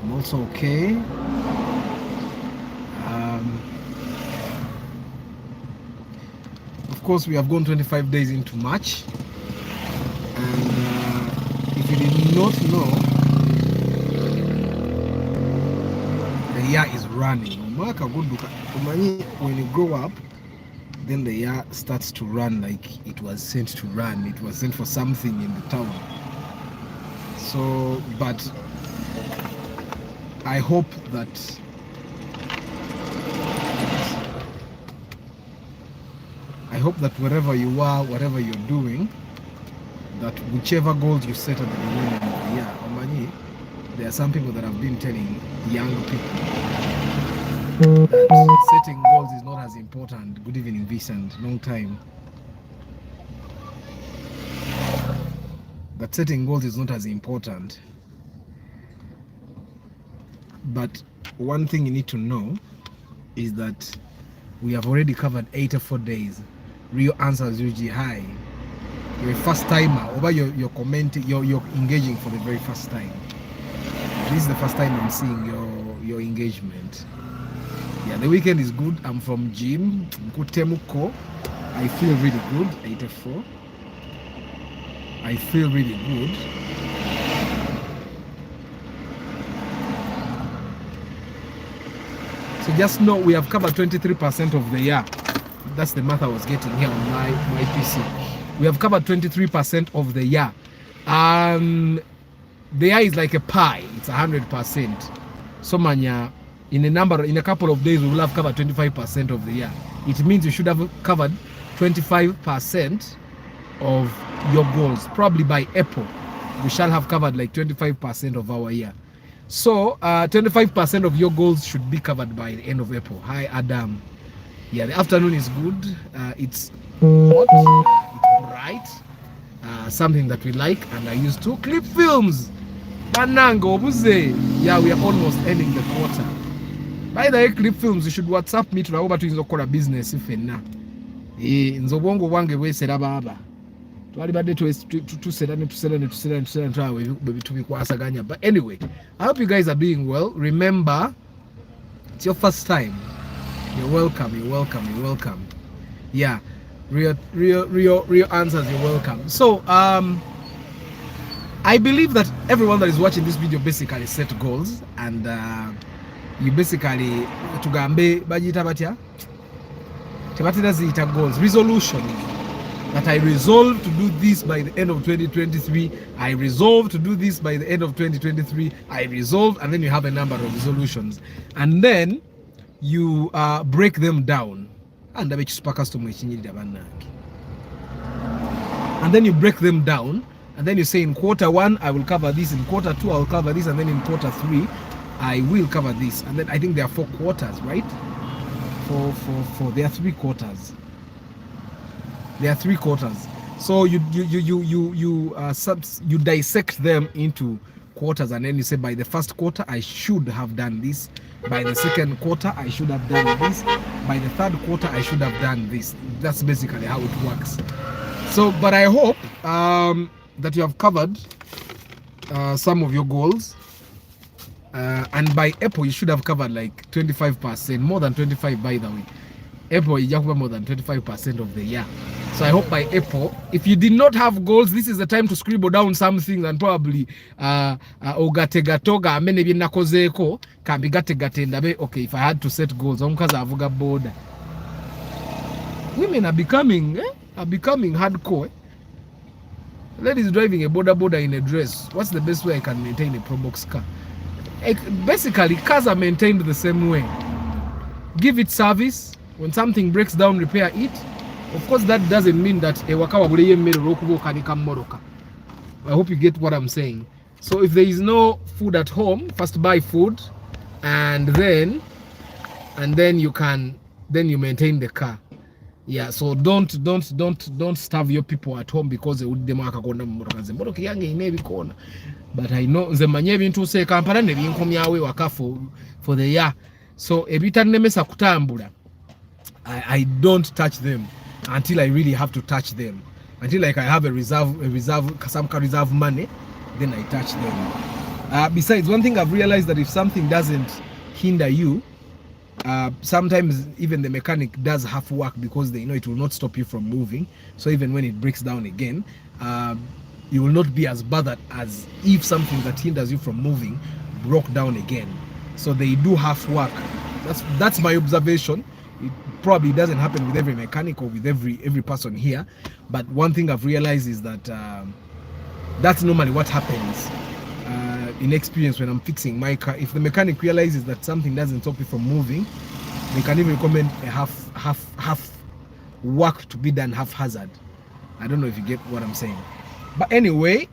I'm also okay. Of course, we have gone 25 days into March, and if you did not know, the year is running. When you grow up, then the year starts to run like it was sent to run. It was sent for something in the town. So, but I hope that wherever you are, whatever you're doing, that whichever goals you set at the beginning of the year, Omani, there are some people that have been telling young people that setting goals is not as important. Good evening, Vincent. Long time. That setting goals is not as important. But one thing you need to know is that we have already covered 84 days. Real answers usually high. You're a first timer, or you're commenting, you're engaging for the very first time. This is the first time I'm seeing your engagement. Yeah, the weekend is good. I'm from gym. I feel really good. 84. I feel really good. So just know we have covered 23% of the year. That's the math I was getting here on my PC. We have covered 23% of the year. The year is like a pie. It's 100%. So manya, in a couple of days, we will have covered 25% of the year. It means you should have covered 25% of your goals. Probably by April, we shall have covered like 25% of our year. So 25% of your goals should be covered by the end of April. Hi, Adam. Yeah, the afternoon is good. It's hot, it's bright, something that we like, and I used to clip films. Banango, Buze. Yeah, we are almost ending the quarter. By the way, clip films, you should WhatsApp me to know about to business if na. Nzobongo wange we serababa. But anyway, I hope you guys are doing well. Remember, it's your first time. You're welcome. You're welcome. You're welcome. Yeah, real answers. You're welcome. So, I believe that everyone that is watching this video basically set goals, and you basically tugambe bajita batya tebatera ziyita goals, resolution. That I resolve to do this by the end of 2023. I resolve to do this by the end of 2023. I resolve, and then you have a number of resolutions, and then you break them down. And then you break them down, and then you say in quarter one I will cover this, in quarter two I will cover this, and then in quarter three I will cover this. And then I think there are 4 quarters, right? There are 3 quarters. There are 3 quarters. So you dissect them into quarters, and then you say by the first quarter I should have done this. By the second quarter I should have done this. By the third quarter I should have done this. That's basically how it works. So, but I hope that you have covered some of your goals. And by April you should have covered like 25%, more than 25 by the way. April you have more than 25% of the year. So I hope by April, if you did not have goals, this is the time to scribble down something and probably ogategatoga amene binakozeko kambigategate ndabe. Okay, if I had to set goals, omukazi avuga boda. Women are becoming hardcore. Ladies driving a boda in a dress. What's the best way I can maintain a Probox car? Basically, cars are maintained the same way. Give it service. When something breaks down, repair it. Of course, that doesn't mean that I hope you get what I'm saying. So if there is no food at home, first buy food, and then you maintain the car. Yeah, so don't starve your people at home because they would demark. But I know the manyebi to say Kampala ne binkomyawe waka for the year. So ebitannemesa kutambula, I don't touch them until I really have to touch them. Until like I have a reserve, some reserve money, then I touch them. Besides, one thing I've realized that if something doesn't hinder you, sometimes even the mechanic does half work because they know it will not stop you from moving. So even when it breaks down again, you will not be as bothered as if something that hinders you from moving broke down again. So they do half work. That's my observation. It probably doesn't happen with every mechanic or with every person here, but one thing I've realized is that that's normally what happens in experience when I'm fixing my car. If the mechanic realizes that something doesn't stop it from moving, they can even recommend a half work to be done haphazard. I don't know if you get what I'm saying. But anyway,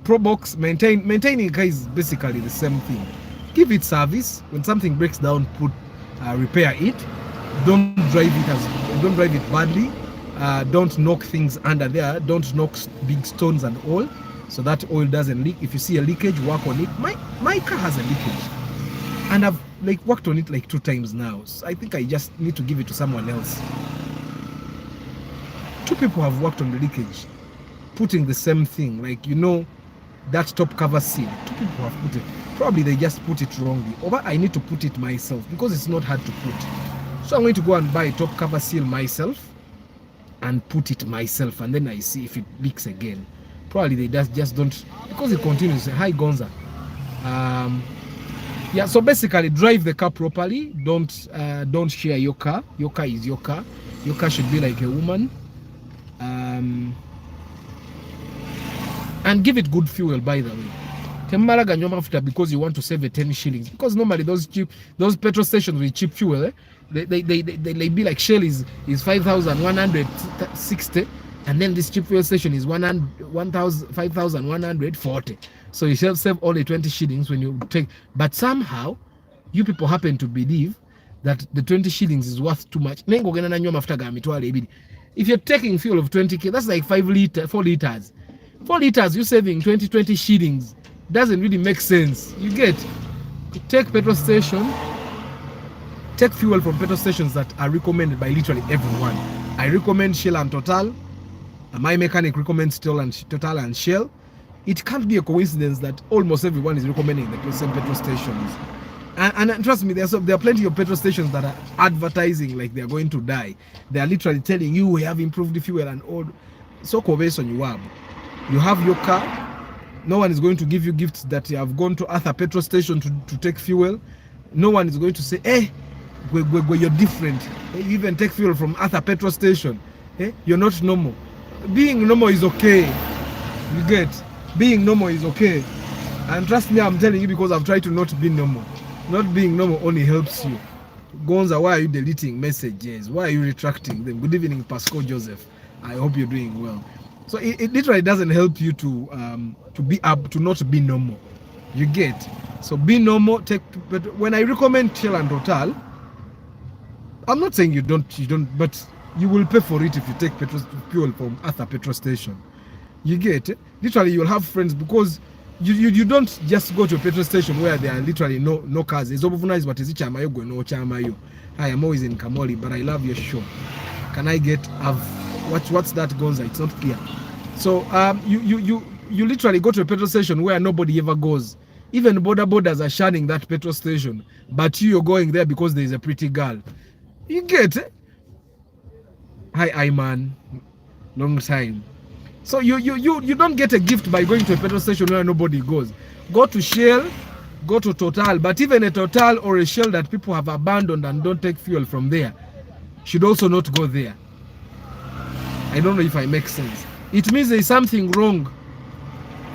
Probox maintaining a car is basically the same thing. Give it service. When something breaks down, repair it. Don't drive it badly. Don't knock things under there. Don't knock big stones and all, so that oil doesn't leak. If you see a leakage, work on it. My car has a leakage, and I've worked on it 2 times now. So I think I just need to give it to someone else. 2 people have worked on the leakage, putting the same thing, that top cover seal. 2 people have put it. Probably they just put it wrongly, or I need to put it myself because it's not hard to put. So I'm going to go and buy a top cover seal myself and put it myself, and then I see if it leaks again. Probably they just don't, because it continues. Hi Gonza. Yeah, so basically drive the car properly. Don't share your car. Your car is your car. Your car should be like a woman. And give it good fuel, by the way. Because you want to save 10 shillings. Because normally those petrol stations with cheap fuel, they be like Shell is 5,160, and then this cheap fuel station is 5,140. So you shall save only 20 shillings when you take. But somehow, you people happen to believe that the 20 shillings is worth too much. If you're taking fuel of 20k, that's like 4 liters. 4 liters, you're saving 20 shillings. Doesn't really make sense. You get, take petrol station, take fuel from petrol stations that are recommended by literally everyone. I recommend Shell and Total. My mechanic recommends Total and Shell. It can't be a coincidence that almost everyone is recommending the same petrol stations. And trust me, there are plenty of petrol stations that are advertising like they are going to die. They are literally telling you we have improved the fuel and all. So you have your car. No one is going to give you gifts that you have gone to other petrol station to take fuel. No one is going to say, hey, you're different. You even take fuel from other petrol station. Hey, you're not normal. Being normal is okay. You get? Being normal is okay. And trust me, I'm telling you because I've tried to not be normal. Not being normal only helps you. Gonza, why are you deleting messages? Why are you retracting them? Good evening, Pascal Joseph. I hope you're doing well. So it literally doesn't help you to not be normal. You get? So be normal. But when I recommend Shell and Total, I'm not saying you don't, but you will pay for it if you take fuel from other petrol station. You get? Literally, you'll have friends because you don't just go to a petrol station where there are literally no cars. Hi, I'm always in Kamoli, but I love your show. Can I get what's that, Gonza? It's not clear. So you literally go to a petrol station where nobody ever goes. Even borders are shunning that petrol station, but you're going there because there is a pretty girl. You get it? Hi, Iman. Long time. So you don't get a gift by going to a petrol station where nobody goes. Go to Shell, go to Total, but even a Total or a Shell that people have abandoned and don't take fuel from there should also not go there. I don't know if I make sense. It means there is something wrong.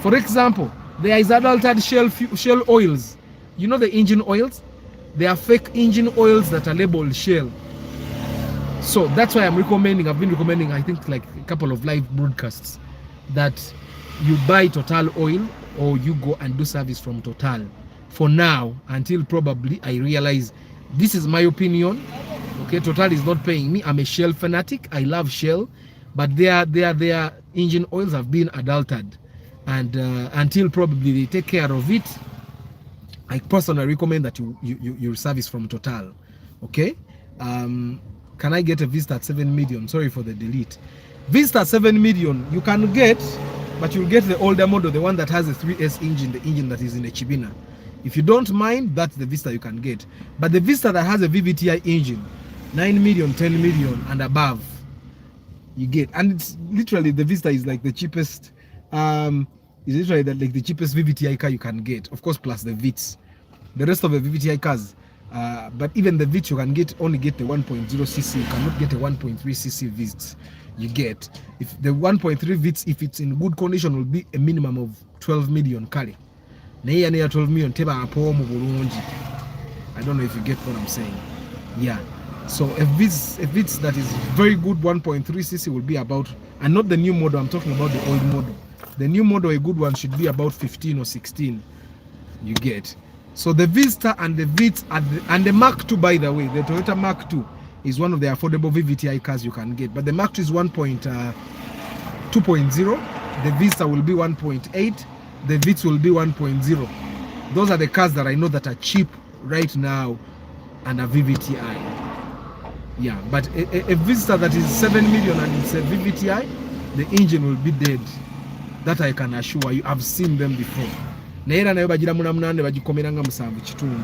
For example, there is adulterated Shell oils. You know the engine oils? They are fake engine oils that are labeled Shell. So that's why I've been recommending, I think like a couple of live broadcasts, that you buy Total oil or you go and do service from Total. For now, until probably I realize this is my opinion. Okay, Total is not paying me. I'm a Shell fanatic. I love Shell, but their engine oils have been adulterated, and until probably they take care of it, I personally recommend that you service from Total. Okay. Can I get a Vista at 7 million? Sorry for the delete. Vista 7 million. You can get but you'll get the older model, the one that has a 3S engine, the engine that is in a Chibina. If you don't mind, that's the Vista you can get. But the Vista that has a VVTi engine, 9 million, 10 million and above, you get. And it's literally, the Vista is like the cheapest, is literally like the cheapest VVTi car you can get. Of course, plus the Vitz. The rest of the VVTi cars, but even the Vitz, you can only get the 1.0cc. You cannot get a 1.3cc Vitz. You get, if the 1.3 Vitz, if it's in good condition, will be a minimum of 12 million kali. Near 12 million teba apo mu bulungi. I don't know if you get what I'm saying. Yeah. So a Vitz that is very good 1.3cc will be about, and not the new model, I'm talking about the old model. The new model, a good one, should be about 15 or 16. You get. So the Vista and the Vitz and the Mark II, by the way, the Toyota Mark II is one of the affordable VVTi cars you can get. But the Mark II is 2.0. The Vista will be 1.8. The Vitz will be 1.0. Those are the cars that I know that are cheap right now and a VVTi. Yeah, but a Vista that is 7 million and it's a VVTi, the engine will be dead. That I can assure you. I've seen them before. Naera nayo bagira munamunane bagikomeranga musanvu kitundu.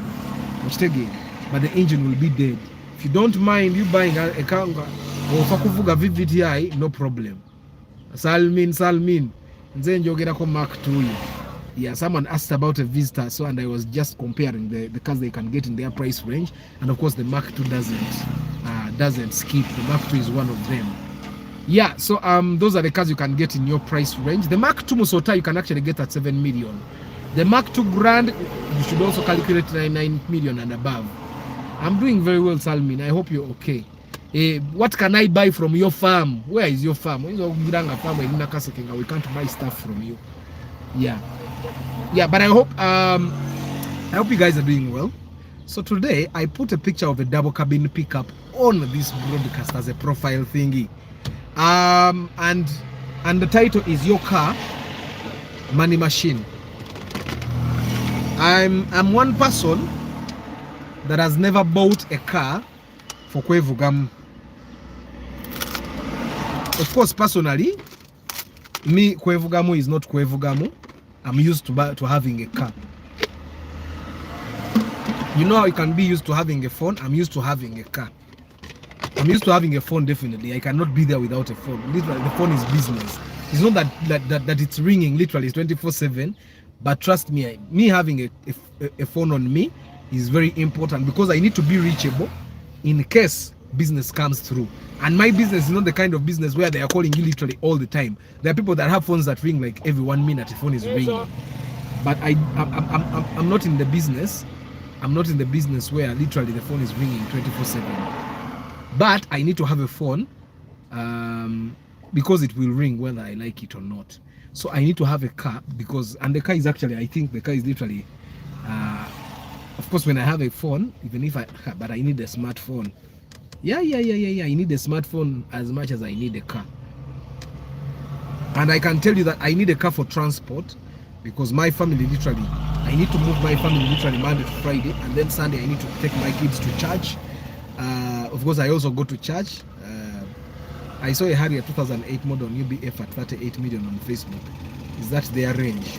But the engine will be dead. If you don't mind you buying a car ofa kuvuga VVTi, no problem. Salmin nze njogera ko Mark II. Yeah, someone asked about a Vista, so and I was just comparing the cars they can get in their price range, and of course the Mark II doesn't skip. The Mark II is one of them. Yeah, so those are the cars you can get in your price range. The Mark II Musota you can actually get at 7 million. The Mark II Grand, you should also calculate 9 million and above. I'm doing very well, Salmin. I hope you're okay. What can I buy from your farm? Where is your farm? We can't buy stuff from you. Yeah, but I hope you guys are doing well. So today I put a picture of a double cabin pickup on this broadcast as a profile thingy. And the title is Your Car, Money Machine. I'm one person that has never bought a car for kwevugamu. Of course, personally, me kwevugamu is not kwevugamu. I'm used to having a car. You know how you can be used to having a phone? I'm used to having a car. I'm used to having a phone, definitely. I cannot be there without a phone. Literally, the phone is business. It's not that it's ringing, literally, it's 24/7. But trust me, me having a phone on me is very important because I need to be reachable in case business comes through. And my business is not the kind of business where they are calling you literally all the time. There are people that have phones that ring like every 1 minute the phone is ringing. But I'm not in the business. I'm not in the business where literally the phone is ringing 24/7. But I need to have a phone because it will ring whether I like it or not. So I need to have a car because, and the car is actually, I think the car is literally, of course, when I have a phone, even if but I need a smartphone. Yeah. I need a smartphone as much as I need a car. And I can tell you that I need a car for transport because my family literally, I need to move my family literally Monday to Friday, and then Sunday I need to take my kids to church. Of course, I also go to church. I saw a Harrier 2008 model on UBF at 38 million on Facebook. Is that their range?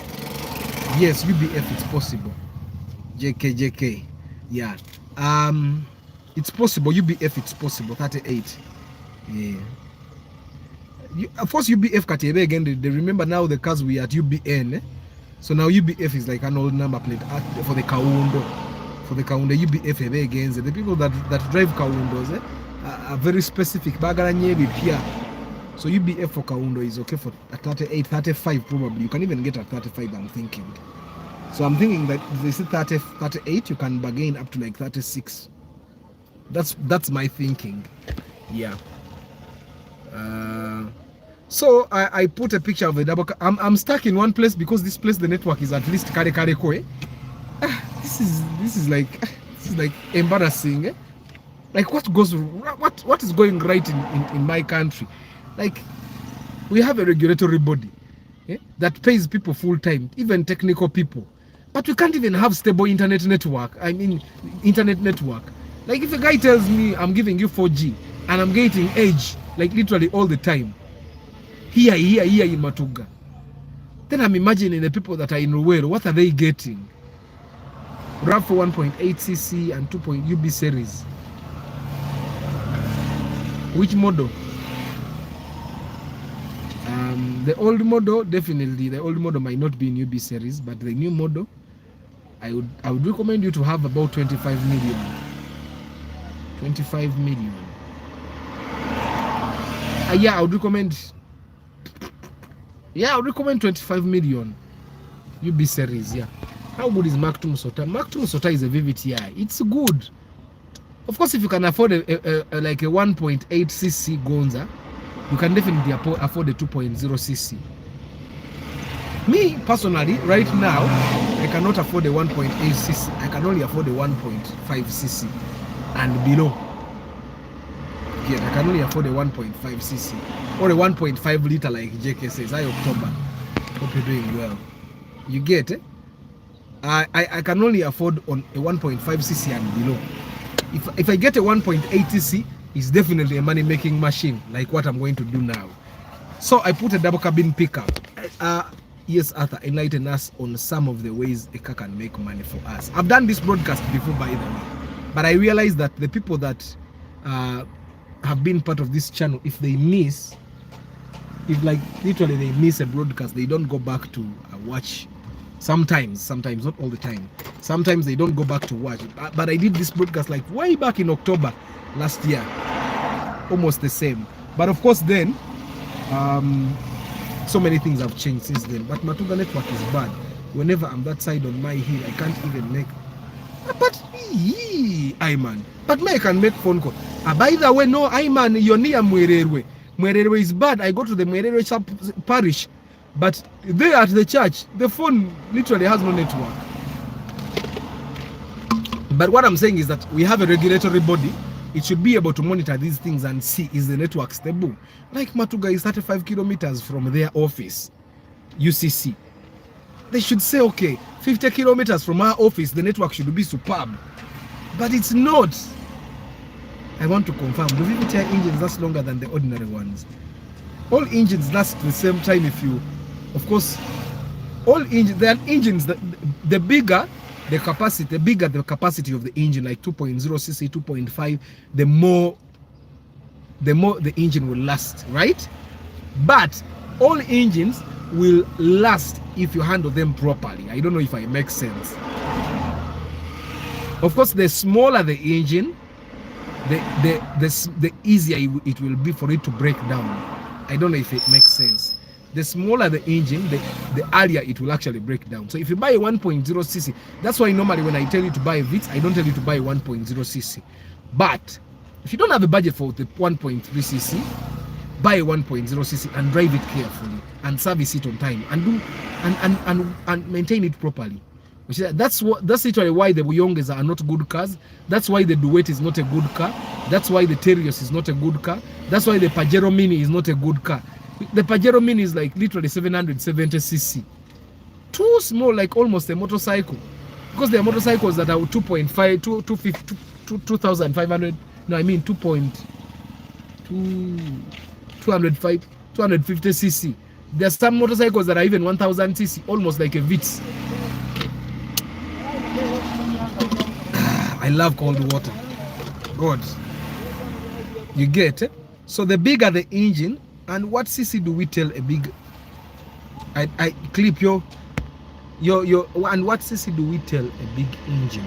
Yes, UBF, it's possible. JK. Yeah. It's possible. UBF, it's possible. 38. Yeah. Of course, UBF Katebe again. They remember now the cars we at UBN. So now UBF is like an old number plate for the Kaundo. For the Kaundo, UBF again. The people that drive Kaundos are very specific. So UBF for Kaundo is okay for 38, 35 probably. You can even get at 35, I'm thinking. So I'm thinking that if they say 30, 38, you can bargain up to like 36. That's my thinking. Yeah. So I put a picture of a double car. I'm stuck in one place because this place the network is at least kare koe. This is like embarrassing. Eh? Like what is going right in my country? Like we have a regulatory body that pays people full time, even technical people, but we can't even have stable internet network. Internet network. Like if a guy tells me I'm giving you 4G and I'm getting edge like literally all the time, here in Matuga, Then I'm imagining the people that are in Ruwero, what are they getting? RAV4 1.8cc and 2. UB series. Which model? The old model, definitely the old model might not be in UB series, but the new model, I would recommend you to have about 25 million. 25 million. Yeah, I would recommend 25 million UB series. Yeah. How good is Mark II Musota? Mark II Musota is a VVTi. It's good. Of course, if you can afford like a 1.8cc Gonza, you can definitely afford a 2.0cc. Me personally, right now, I cannot afford a 1.8cc. I can only afford a 1.5cc and below. Yeah, I can only afford a 1.5cc or a 1.5 liter like JK says. Hi October. Hope you're doing well. You get it? I can only afford on a 1.5cc and below. If I get a 1.8cc, it's definitely a money making machine like what I'm going to do now. So I put a double cabin pickup. Yes, Arthur, enlighten us on some of the ways a car can make money for us. I've done this broadcast before, by the way, but I realized that the people that have been part of this channel, if like literally they miss a broadcast, they don't go back to watch. Sometimes, not all the time. Sometimes they don't go back to watch. But I did this broadcast like way back in October last year, almost the same. But of course, then so many things have changed since then. But Matuga network is bad. Whenever I'm that side on my hill, I can't even make. But Iman. But me I can make phone call. By the way, no, Iman, you're near Mwererwe. Mwererwe is bad. I go to the Mwererwe parish. But there at the church, the phone literally has no network. But what I'm saying is that we have a regulatory body. It should be able to monitor these things and see, is the network stable? Like Matuga is 35 kilometers from their office, UCC. They should say, okay, 50 kilometers from our office, the network should be superb. But it's not. I want to confirm, the VVTi engines last longer than the ordinary ones. All engines last the same time if you, of course, all engines, there are engines that the bigger the capacity of the engine, like 2.0cc, 2.5, the more the engine will last, right? But all engines will last if you handle them properly. I don't know if I make sense. Of course, the smaller the engine, the easier it will be for it to break down. I don't know if it makes sense. The smaller the engine, the earlier it will actually break down. So if you buy a 1.0cc, that's why normally when I tell you to buy a Vitz, I don't tell you to buy a 1.0cc. But if you don't have a budget for the 1.3cc, buy a 1.0cc and drive it carefully and service it on time and do and maintain it properly. That's literally why the Buyonges are not good cars. That's why the Duet is not a good car. That's why the Terios is not a good car. That's why the Pajero Mini is not a good car. The Pajero Mini is like literally 770cc. Too small, like almost a motorcycle. Because there are motorcycles that are 2.5, 2,500. No, I mean 250cc. There are some motorcycles that are even 1,000cc, almost like a Vitz. I love cold water. God. You get it? So the bigger the engine, and what cc do we tell a big? I clip your and what cc do we tell a big engine?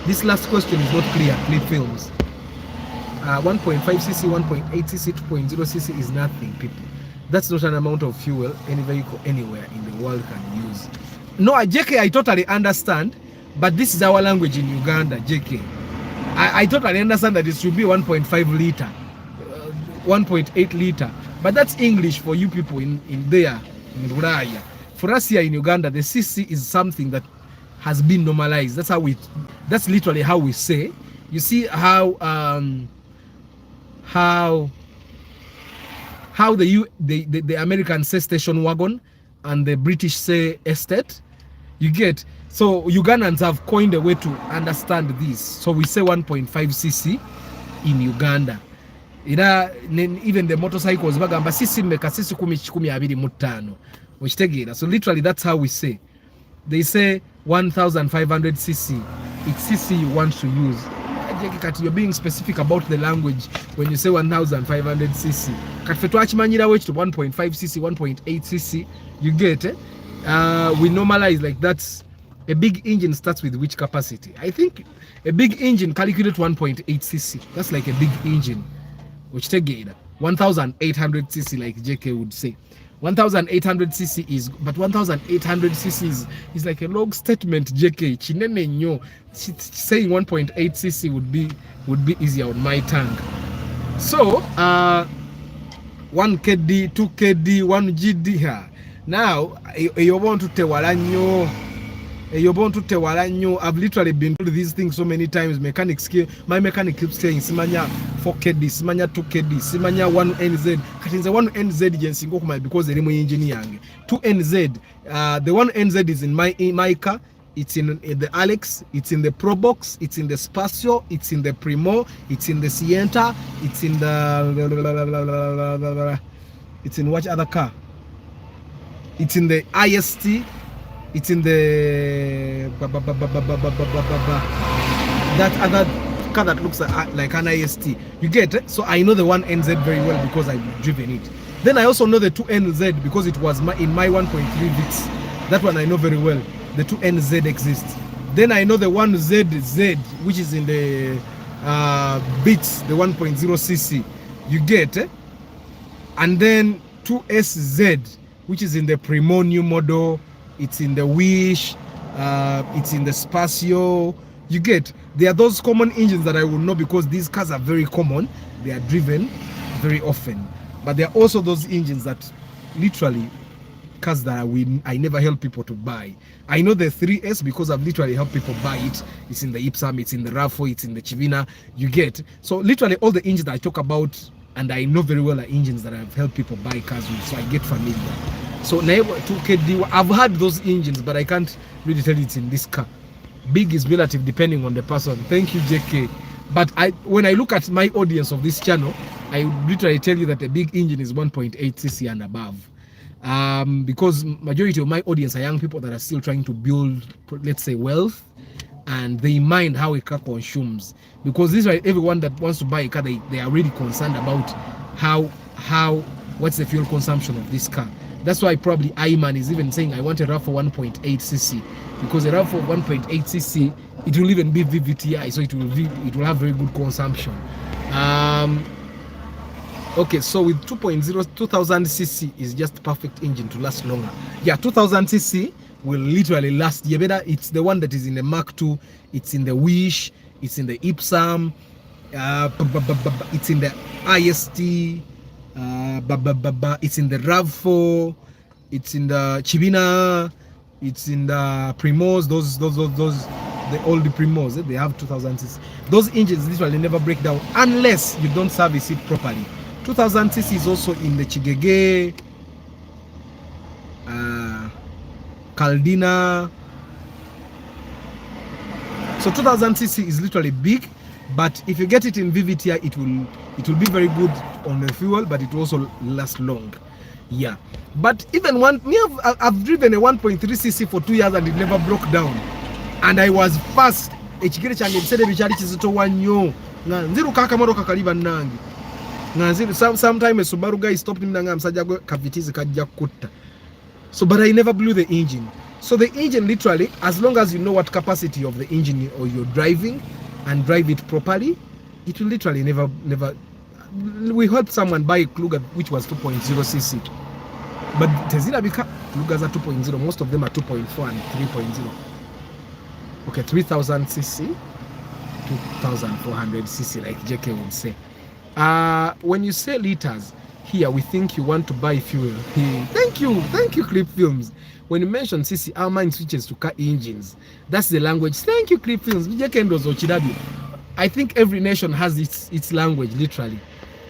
This last question is not clear. Clip films. 1.5cc, 1.8cc, 2.0cc is nothing, people. That's not an amount of fuel any vehicle anywhere in the world can use. No, JK, I totally understand, but this is our language in Uganda, JK. I totally understand that it should be 1.5 liter, 1.8 liter, but that's English for you people in there, in Ruraya. For us here in Uganda, the cc is something that has been normalized. That's literally how we say. You see how the Americans say station wagon and the British say estate. You get? So Ugandans have coined a way to understand this. So we say 1.5cc in Uganda. Even the motorcycles bagamba sisi meka sisi 10-25. which take so literally that's how we say. They say 1500 cc. It's cc you want to use. You're being specific about the language when you say 1500 cc. Katfetu achimanyira which to 1.5 cc, 1.8 cc. You get it? We normalize like that's a big engine starts with which capacity? I think a big engine calculate 1.8 cc. That's like a big engine. Which take 1800 cc like JK would say. 1800 cc is, but 1800 cc is like a long statement. JK chinene nyo, saying 1.8 cc would be easier on my tongue. So 1 kd, 2 kd, 1 gd here. Now you want to tewala nyo. I've literally been told these things so many times. My mechanic keeps saying simanya 4kd, simanya 2kd, simanya 1nz. Katinza 1nz jensingo kuma because eri mu engineering. 2nz, the 1nz is in my car. It's in the Alex, it's in the Probox, it's in the Spacio, it's in the Primo, it's in the Sienta, it's in the it's in what other car? It's in the IST. It's in the that other car that looks like an IST. You get it? So I know the 1NZ very well because I've driven it. Then I also know the 2NZ because it was in my 1.3 VIX. That one I know very well. The 2NZ exists. Then I know the 1ZZ, which is in the Beats, the 1.0 cc. You get it? And then 2SZ, which is in the Primo new model. It's in the Wish, it's in the Spacio. You get, there are those common engines that I will know because these cars are very common. They are driven very often. But there are also those engines that literally cars that I never help people to buy. I know the 3S because I've literally helped people buy it. It's in the Ipsam, it's in the RAV4, it's in the Chivina. You get, so literally all the engines that I talk about and I know very well are engines that I've helped people buy cars with, so I get familiar. So now 2KD, I've had those engines, but I can't really tell it's in this car. Big is relative depending on the person. Thank you, JK. But when I look at my audience of this channel, I literally tell you that a big engine is 1.8 cc and above. Because majority of my audience are young people that are still trying to build, let's say, wealth, and they mind how a car consumes. Because this is why everyone that wants to buy a car, they are really concerned about what's the fuel consumption of this car. That's why probably Iman is even saying I want a RAV4 1.8 cc, because a RAV4 1.8 cc, it will even be VVTI, so it will have very good consumption. Okay, so with 2.0, 2000 cc is just perfect engine to last longer. Yeah, 2000 cc will literally last. Yeah, better. It's the one that is in the Mark II, it's in the Wish, it's in the Ipsam, it's in the IST. It's in the RAV4, it's in the Chivina, it's in the Primos, those the old Primos, they have 2000 cc. Those engines literally never break down unless you don't service it properly. 2000 cc is also in the Chigege, Caldina. So 2000 cc is literally big. But if you get it in VVTI, it will be very good on the fuel, but it will also last long. Yeah. But even I've driven a 1.3 cc for 2 years and it never broke down. And I was fast. Sometime a Subaru guy stopped me. So, but I never blew the engine. So the engine literally, as long as you know what capacity of the engine or you're driving, and drive it properly, it will literally never. We helped someone buy a Kluger which was 2.0 cc, but Tezila Bika Klugers are 2.0. Most of them are 2.4 and 3.0. Okay, 3000 cc, 2400 cc, like JK would say. When you say liters here, we think you want to buy fuel. Thank you, Clip Films. When you mention CC, our mind switches to car engines. That's the language. Thank you, Clip Films. I think every nation has its language, literally.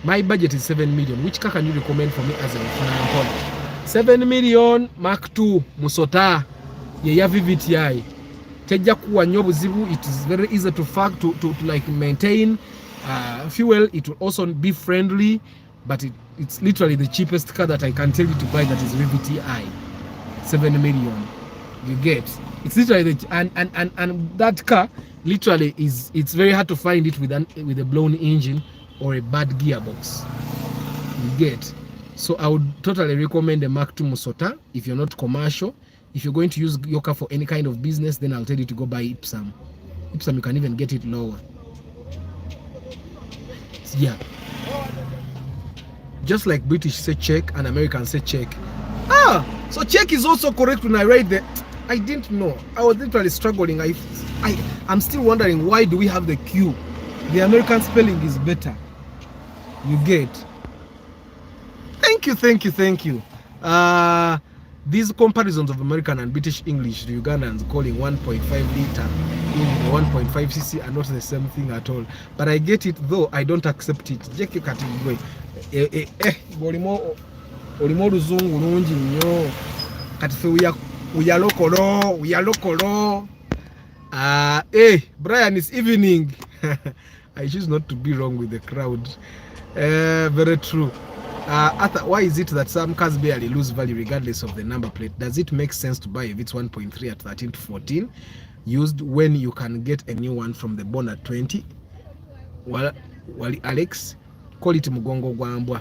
My budget is 7 million. Which car can you recommend for me as a refinance? 7 million, Mark II, Musota, Yeya VVTI. It is very easy to like maintain. Fuel, it will also be friendly, but it's literally the cheapest car that I can tell you to buy that is VVTI. 7 million. You get? It's literally and that car literally it's very hard to find it with a blown engine or a bad gearbox. You get? So I would totally recommend the Mark II Musota if you're not commercial. If you're going to use your car for any kind of business, then I'll tell you to go buy Ipsum. Ipsum, you can even get it lower. Yeah. Just like British say check and Americans say check. So check is also correct when I write the. I didn't know. I was literally struggling. I'm still wondering, why do we have the Q? The American spelling is better. You get? Thank you. These comparisons of American and British English, the Ugandans calling 1.5 liter in 1.5 cc are not the same thing at all. But I get it, though I don't accept it. Jeke katigwe. Olimo luzungu lungi nnyo. Kati fe we are lokolo. Brian, it's evening. I choose not to be wrong with the crowd. Very true. Arthur, why is it that some cars barely lose value regardless of the number plate? Does it make sense to buy a Vitz 1.3 at 13 to 14 used when you can get a new one from the bond at 20? Well, Alex, quality mugongo gwambwa.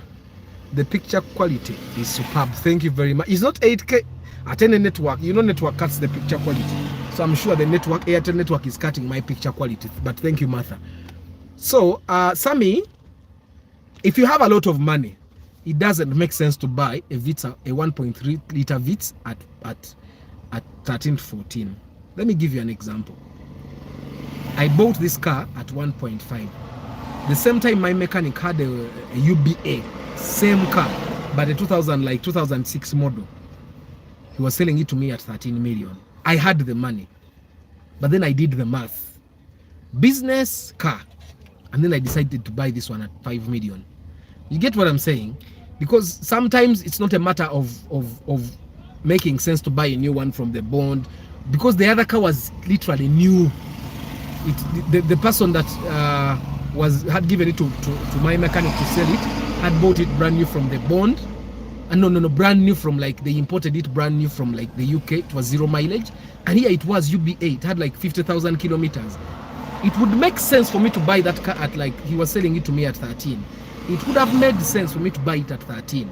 The picture quality is superb. Thank you very much. It's not 8K at any network. You know, network cuts the picture quality. So I'm sure the network, Airtel network, is cutting my picture quality. But thank you, Martha. So, Sammy, if you have a lot of money, it doesn't make sense to buy a Vitz, a 1.3 liter Vitz at 13 to 14. Let me give you an example. I bought this car at 1.5. The same time my mechanic had a UBA, same car, but a 2006 model. He was selling it to me at 13 million. I had the money, but then I did the math. Business car, and then I decided to buy this one at 5 million. You get what I'm saying? Because sometimes it's not a matter of making sense to buy a new one from the bond, because the other car was literally new. The person that had given it to my mechanic to sell it had bought it brand new from the bond. And no, brand new from, like, they imported it brand new from, like, the UK. It was 0 mileage, and here it was UBA. It had like 50,000 kilometers. It would make sense for me to buy that car at, like, he was selling it to me at 13. It would have made sense for me to buy it at 13,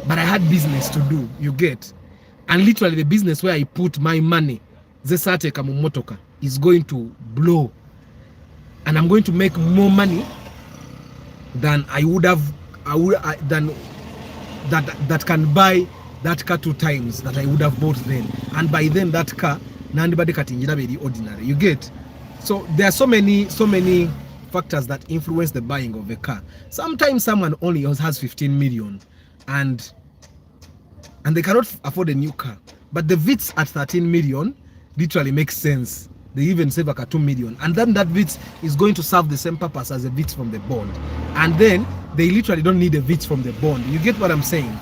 but I had business to do, you get? And literally the business where I put my money, Zesate Kamumotoka, is going to blow. And I'm going to make more money than I would have, that can buy that car 2 times that I would have bought then. And by then that car, nandibade katinjira very ordinary, you get? So there are so many factors that influence the buying of a car. Sometimes someone only has 15 million and they cannot afford a new car, but the Vitz at 13 million literally makes sense. They even save like 2 million, and then that Vitz is going to serve the same purpose as a Vitz from the bond, and then they literally don't need a Vitz from the bond. You get what I'm saying?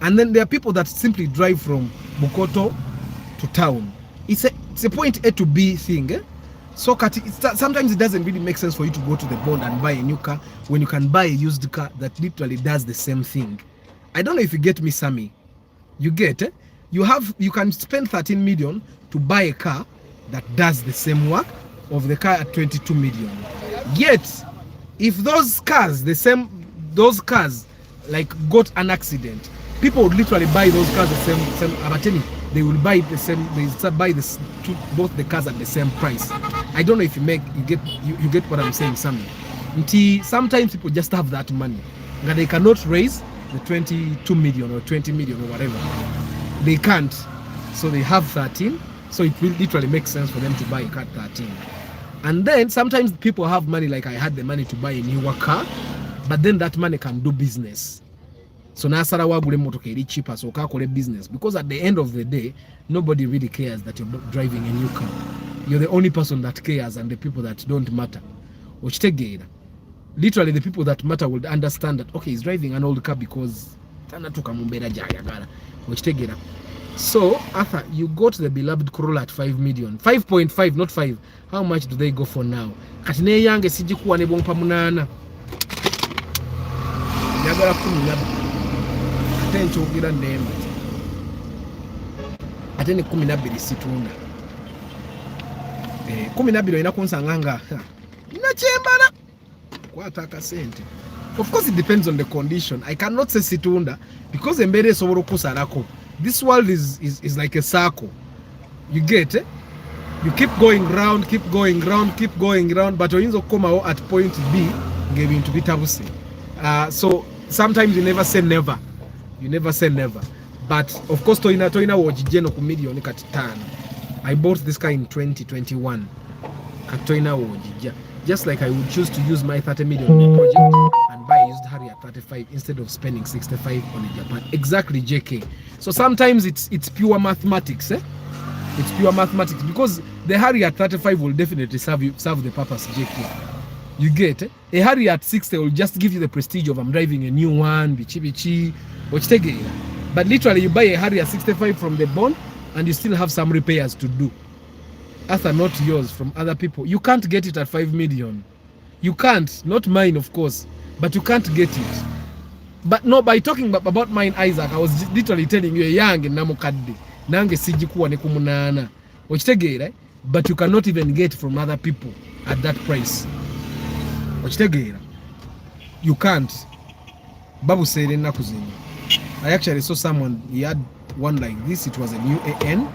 And then there are people that simply drive from Bukoto to town. It's a point A to B thing, eh? So sometimes it doesn't really make sense for you to go to the bond and buy a new car when you can buy a used car that literally does the same thing. I don't know if you get me, Sammy. You get, eh? You can spend 13 million to buy a car that does the same work of the car at 22 million. Yet, if those cars like got an accident, people would literally buy those cars the same. I'm telling you, they will buy the same. They buy both the cars at the same price. I don't know if you get what I'm saying, Sammy. Sometimes people just have that money that they cannot raise the 22 million or 20 million or whatever. They can't, so they have 13. So it will literally make sense for them to buy a car 13. And then sometimes people have money, like I had the money to buy a newer car, but then that money can do business. So now wagule motoka eri cheaper, so kakole business, because at the end of the day, nobody really cares that you're driving a new car. You're the only person that cares, and the people that don't matter. Literally the people that matter will understand that, okay, he's driving an old car because so Arthur, you got the beloved Corolla at 5 million. 5.5, not 5. How much do they go for now? Katine yange sijikuwa ne bompa munana. Yagala kunyaba. Atencho gira ndemba. ate ne 12 situunda 12 olina kunsanga nga nakyembala kwata akasente. Of course it depends on the condition. I cannot say situunda because embeera esobola okusalako. This world is like a circle. You get it? You keep going round, but oyinza okukomawo at point B ng'ebintu bitabuse. So sometimes you never say never. But of course toina wojije no ku million kati 5. I bought this car in 2021. Katoina wojija. Just like I would choose to use my 30 million project and buy a used Harry at 35 instead of spending 65 on a Japan. Exactly, JK. So sometimes it's pure mathematics, It's pure mathematics because the Harry at 35 will definitely serve the purpose, JK. You get it? A Harry at 60 will just give you the prestige of I'm driving a new one, bichi, but literally you buy a Harry at 65 from the bond and you still have some repairs to do. Other not yours, from other people. You can't get it at 5 million. You can't, not mine of course, but you can't get it. But no, by talking about mine, Isaac, I was literally telling you young and namukadde nange sijikuwa ne kumunana okitegeera, but you cannot even get from other people at that price. Okitegeera, you can't. Babu said ennaku zino, I actually saw someone, he had one like this. It was a new AN,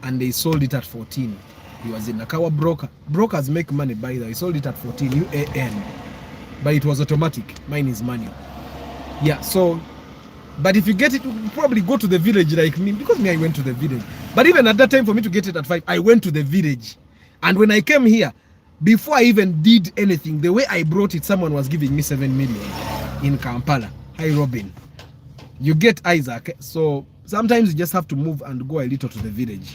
and they sold it at 14. He was in Nakawa broker. Brokers make money by that. He sold it at 14 UAN, but it was automatic. Mine is manual. Yeah, so, but if you get it, you probably go to the village like me, because me, I went to the village. But even at that time, for me to get it at 5, I went to the village. And when I came here, before I even did anything, the way I brought it, someone was giving me 7 million in Kampala. Hi, Robin. You get Isaac. So sometimes you just have to move and go a little to the village.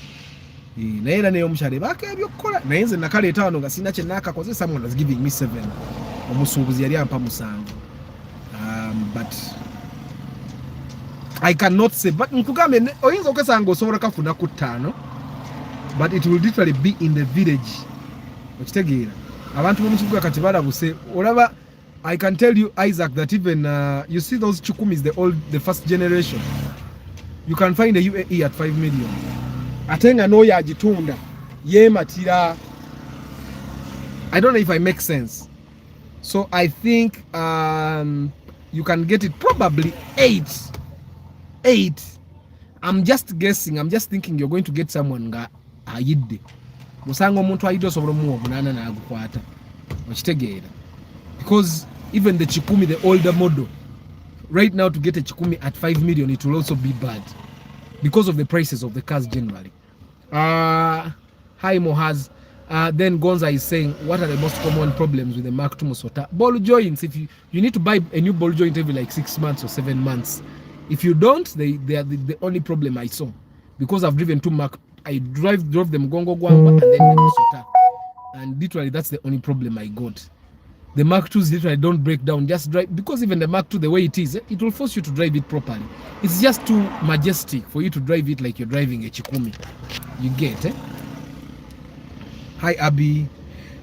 Someone was giving me 7. But I cannot say, but but it will literally be in the village. I can tell you, Isaac, that even you see those chukumis, the first generation, you can find a UAE at 5 million. Atenga no ya jitunda ye matira. I don't know if I make sense. So I think you can get it probably 8. I'm just guessing. I'm just thinking you're going to get someone nga ayidde. Musango muntu ayido sobolo mu obunana na agukwata. Okitegeera. Because even the Chikumi, the older model, right now to get a Chikumi at 5 million, it will also be bad because of the prices of the cars generally. Hi Mohaz. Then Gonza is saying, what are the most common problems with the Mark II Musota? Ball joints. If you need to buy a new ball joint every like 6 months or 7 months. If you don't, they are the only problem I saw. Because I've driven 2 Mark, I drove them Gongo Gwamba and then the Musota. And literally that's the only problem I got. The Mark IIs literally don't break down, just drive, because even the Mark II, the way it is, it will force you to drive it properly. It's just too majestic for you to drive it like you're driving a Chikumi. You get it? Hi, Abby.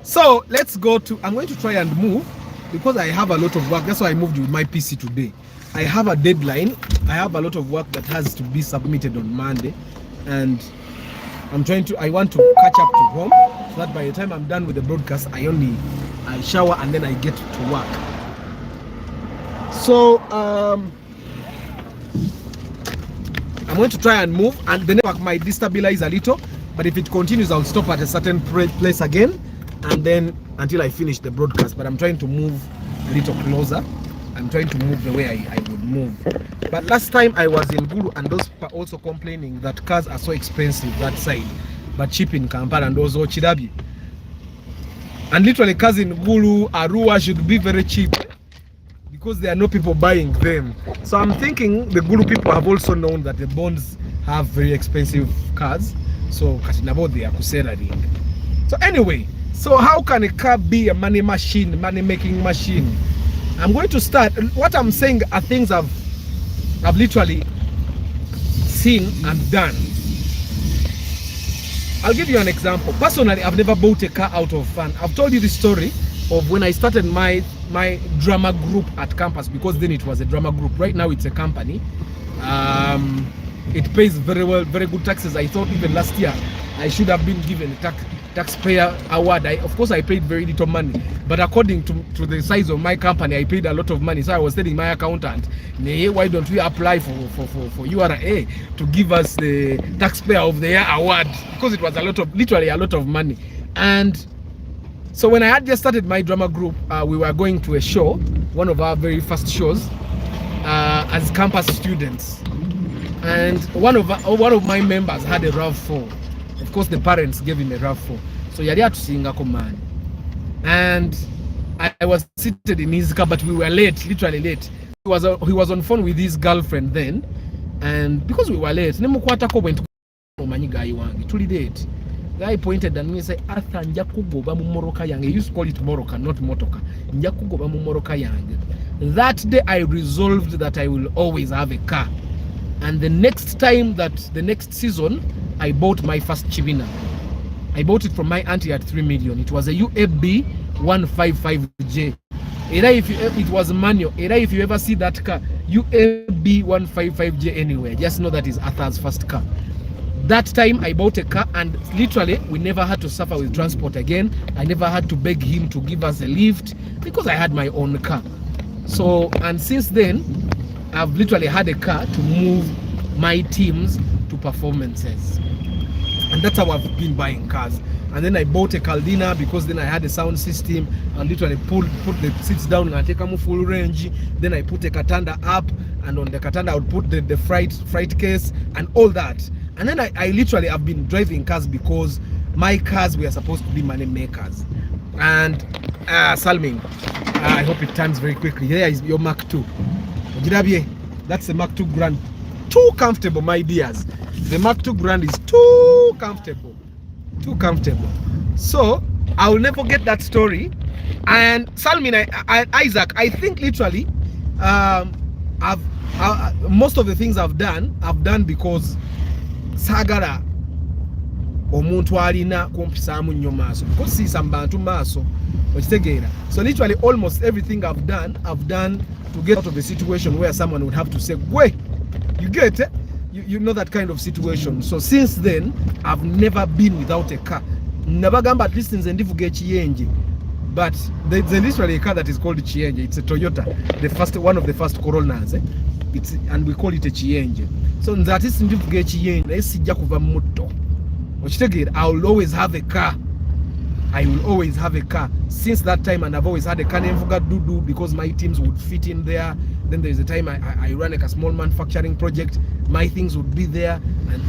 So let's go to, I'm going to try and move because I have a lot of work. That's why I moved with my PC today. I have a deadline. I have a lot of work that has to be submitted on Monday. And I want to catch up to home so that by the time I'm done with the broadcast, I shower and then I get to work. So I'm going to try and move, and the network might destabilize a little, but if it continues, I'll stop at a certain place again, and then until I finish the broadcast. But I'm trying to move a little closer. I'm trying to move the way I would move. But last time I was in Gulu, and those people also complaining that cars are so expensive that side, but cheap in Kampala and also Chirabi. And literally cars in Gulu, Arua should be very cheap because there are no people buying them. So I'm thinking the Gulu people have also known that the bonds have very expensive cars. So katinabo they are kuselaring. So anyway, so how can a car be a money machine, money making machine? I'm going to start. What I'm saying are things I've literally seen and done. I'll give you an example. Personally, I've never bought a car out of fun. I've told you the story of when I started my drama group at campus, because then it was a drama group. Right now it's a company. It pays very well, very good taxes. I thought even last year I should have been given a taxpayer award. Of course, I paid very little money, but according to the size of my company, I paid a lot of money. So I was telling my accountant, "Nay, why don't we apply for URA to give us the taxpayer of the year award?" Because it was literally a lot of money. And so when I had just started my drama group, we were going to a show, one of our very first shows, as campus students. And one of my members had a RAV4. Of course, the parents gave him a RAV4. So yali atusingako man. And I was seated in his car, but we were late, literally late. He was on phone with his girlfriend then, and because we were late, nemukwatako went omanyi guy wange tuli late. Guy pointed at me and said, "Arthur, nja kugoba mu moroka yange." He used to call it moroka, not motoka. Nja kugoba mu moroka yange. That day I resolved that I will always have a car. And the next season, I bought my first Chivina. I bought it from my auntie at 3 million. It was a UAB 155J. It was manual. If you ever see that car, UAB 155J anywhere, just know that is Arthur's first car. That time I bought a car, and literally we never had to suffer with transport again. I never had to beg him to give us a lift because I had my own car. So, and since then, I've literally had a car to move my teams to performances. And that's how I've been buying cars. And then I bought a Caldina because then I had a sound system. I literally put the seats down and take them full range. Then I put a Katanda up, and on the Katanda I would put the freight case and all that. And then I literally have been driving cars because my cars were supposed to be money makers. And Salming, I hope it turns very quickly. Here is your Mark II. That's the Mark II Grand. Too comfortable, my dears. The Mark II Grand is too comfortable. Too comfortable. So I will never forget that story. And Salmin, Isaac, I think literally most of the things I've done because sagara omuntu alina kumpisamu nnyo maaso, because si sambantu maaso okitegeera. So literally almost everything I've done to get out of a situation where someone would have to say, "Wait, you get it?" You know that kind of situation. So since then, I've never been without a car. Nabagamba at least nze ndivuga ekiyenje. But there's literally a car that is called Chienje. It's a Toyota, one of the first Coronas. And we call it a Chienje. So that is ndivuga ekiyenje. Esijja kuva muto. Okitegeera, I will always have a car. I will always have a car since that time, and I've always had a car nemvuga dudu because my teams would fit in there. Then there's a time I ran like a small manufacturing project, my things would be there, and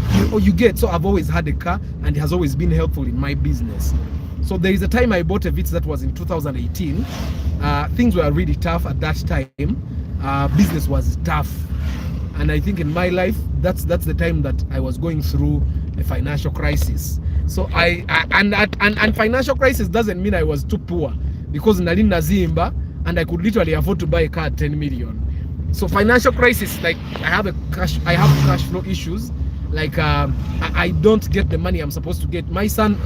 you get. So I've always had a car, and it has always been helpful in my business. So there is a time I bought a Vitz that was in 2018. Things were really tough at that time. Business was tough, and I think in my life that's the time that I was going through a financial crisis. So and financial crisis doesn't mean I was too poor, because nali nazimba and I could literally afford to buy a car at 10 million. So financial crisis, like I have cash flow issues. Like I don't get the money I'm supposed to get. My son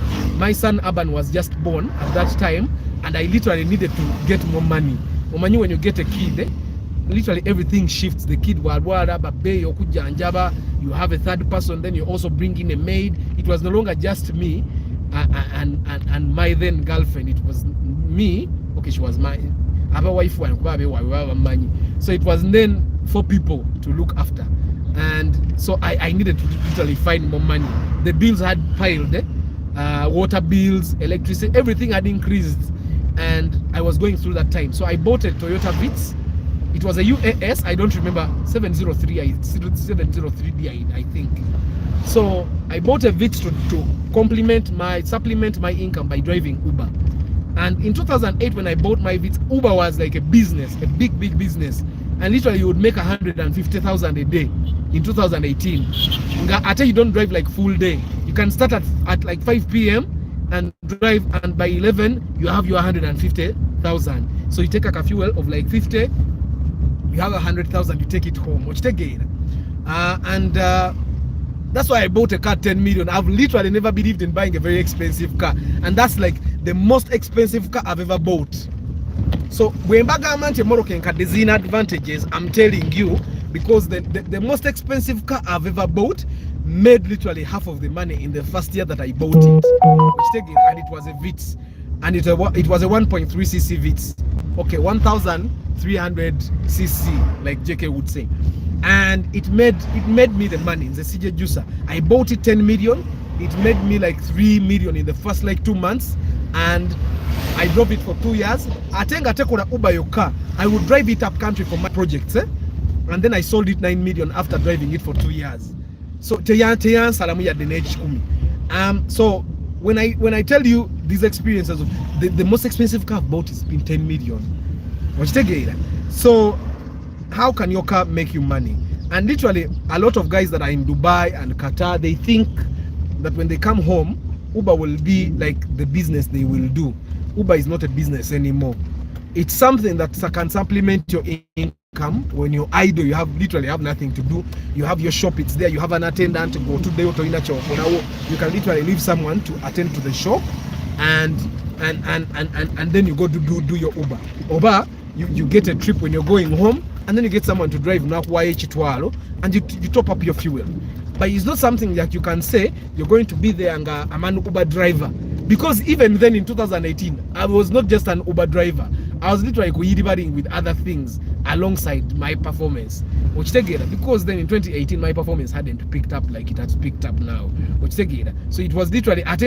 Urban was just born at that time, and I literally needed to get more money. When you get a kid, literally everything shifts. The kid walwala babe okujanjaba, you have a third person, then you also bring in a maid. It was no longer just me and my then girlfriend. It was me. Okay, she was my wife, so it was then 4 people to look after. And so I needed to literally find more money. The bills had piled, water bills, electricity, everything had increased, and I was going through that time. So I bought a Toyota Vitz. It was a UAS, I don't remember, 703D I think. So I bought a Vitz to supplement my income by driving Uber. And in 2008 when I bought my Vitz, Uber was like a business, a big business. And literally you would make 150,000 a day in 2018. Until you don't drive like full day. You can start at like 5 p.m. and drive, and by 11 you have your 150,000. So you take a fuel of like 50, you have 100,000, you take it home. Which again, and that's why I bought a car 10 million. I've literally never believed in buying a very expensive car, and that's like the most expensive car I've ever bought. So when Bagamante Moroccan car, there's advantages, I'm telling you, because the most expensive car I've ever bought made literally half of the money in the first year that I bought it, and it was a Vitz, and it was a 1.3cc Vitz, okay, 1300 cc, like JK would say, and it made me the money in the CJ Juicer. I bought it 10 million. It made me like 3 million in the first like 2 months, and I drove it for 2 years. I think I take on Uber your car. I would drive it up country for my projects, and then I sold it 9 million after driving it for 2 years. So so when I tell you these experiences, the most expensive car I've bought has been 10 million. So how can your car make you money? And literally a lot of guys that are in Dubai and Qatar, they think that when they come home, Uber will be like the business they will do. Uber is not a business anymore. It's something that can supplement your income. When you're idle, you literally have nothing to do. You have your shop, it's there. You have an attendant to go to the auto in a shop. You can literally leave someone to attend to the shop, and then you go to do your Uber. Uber, you get a trip when you're going home, and then you get someone to drive and you top up your fuel. But it's not something that you can say you're going to be there and I'm an Uber driver, because even then in 2018 I was not just an Uber driver. I was literally delivering with other things alongside my performance, because then in 2018 my performance hadn't picked up like it has picked up now. So it was literally in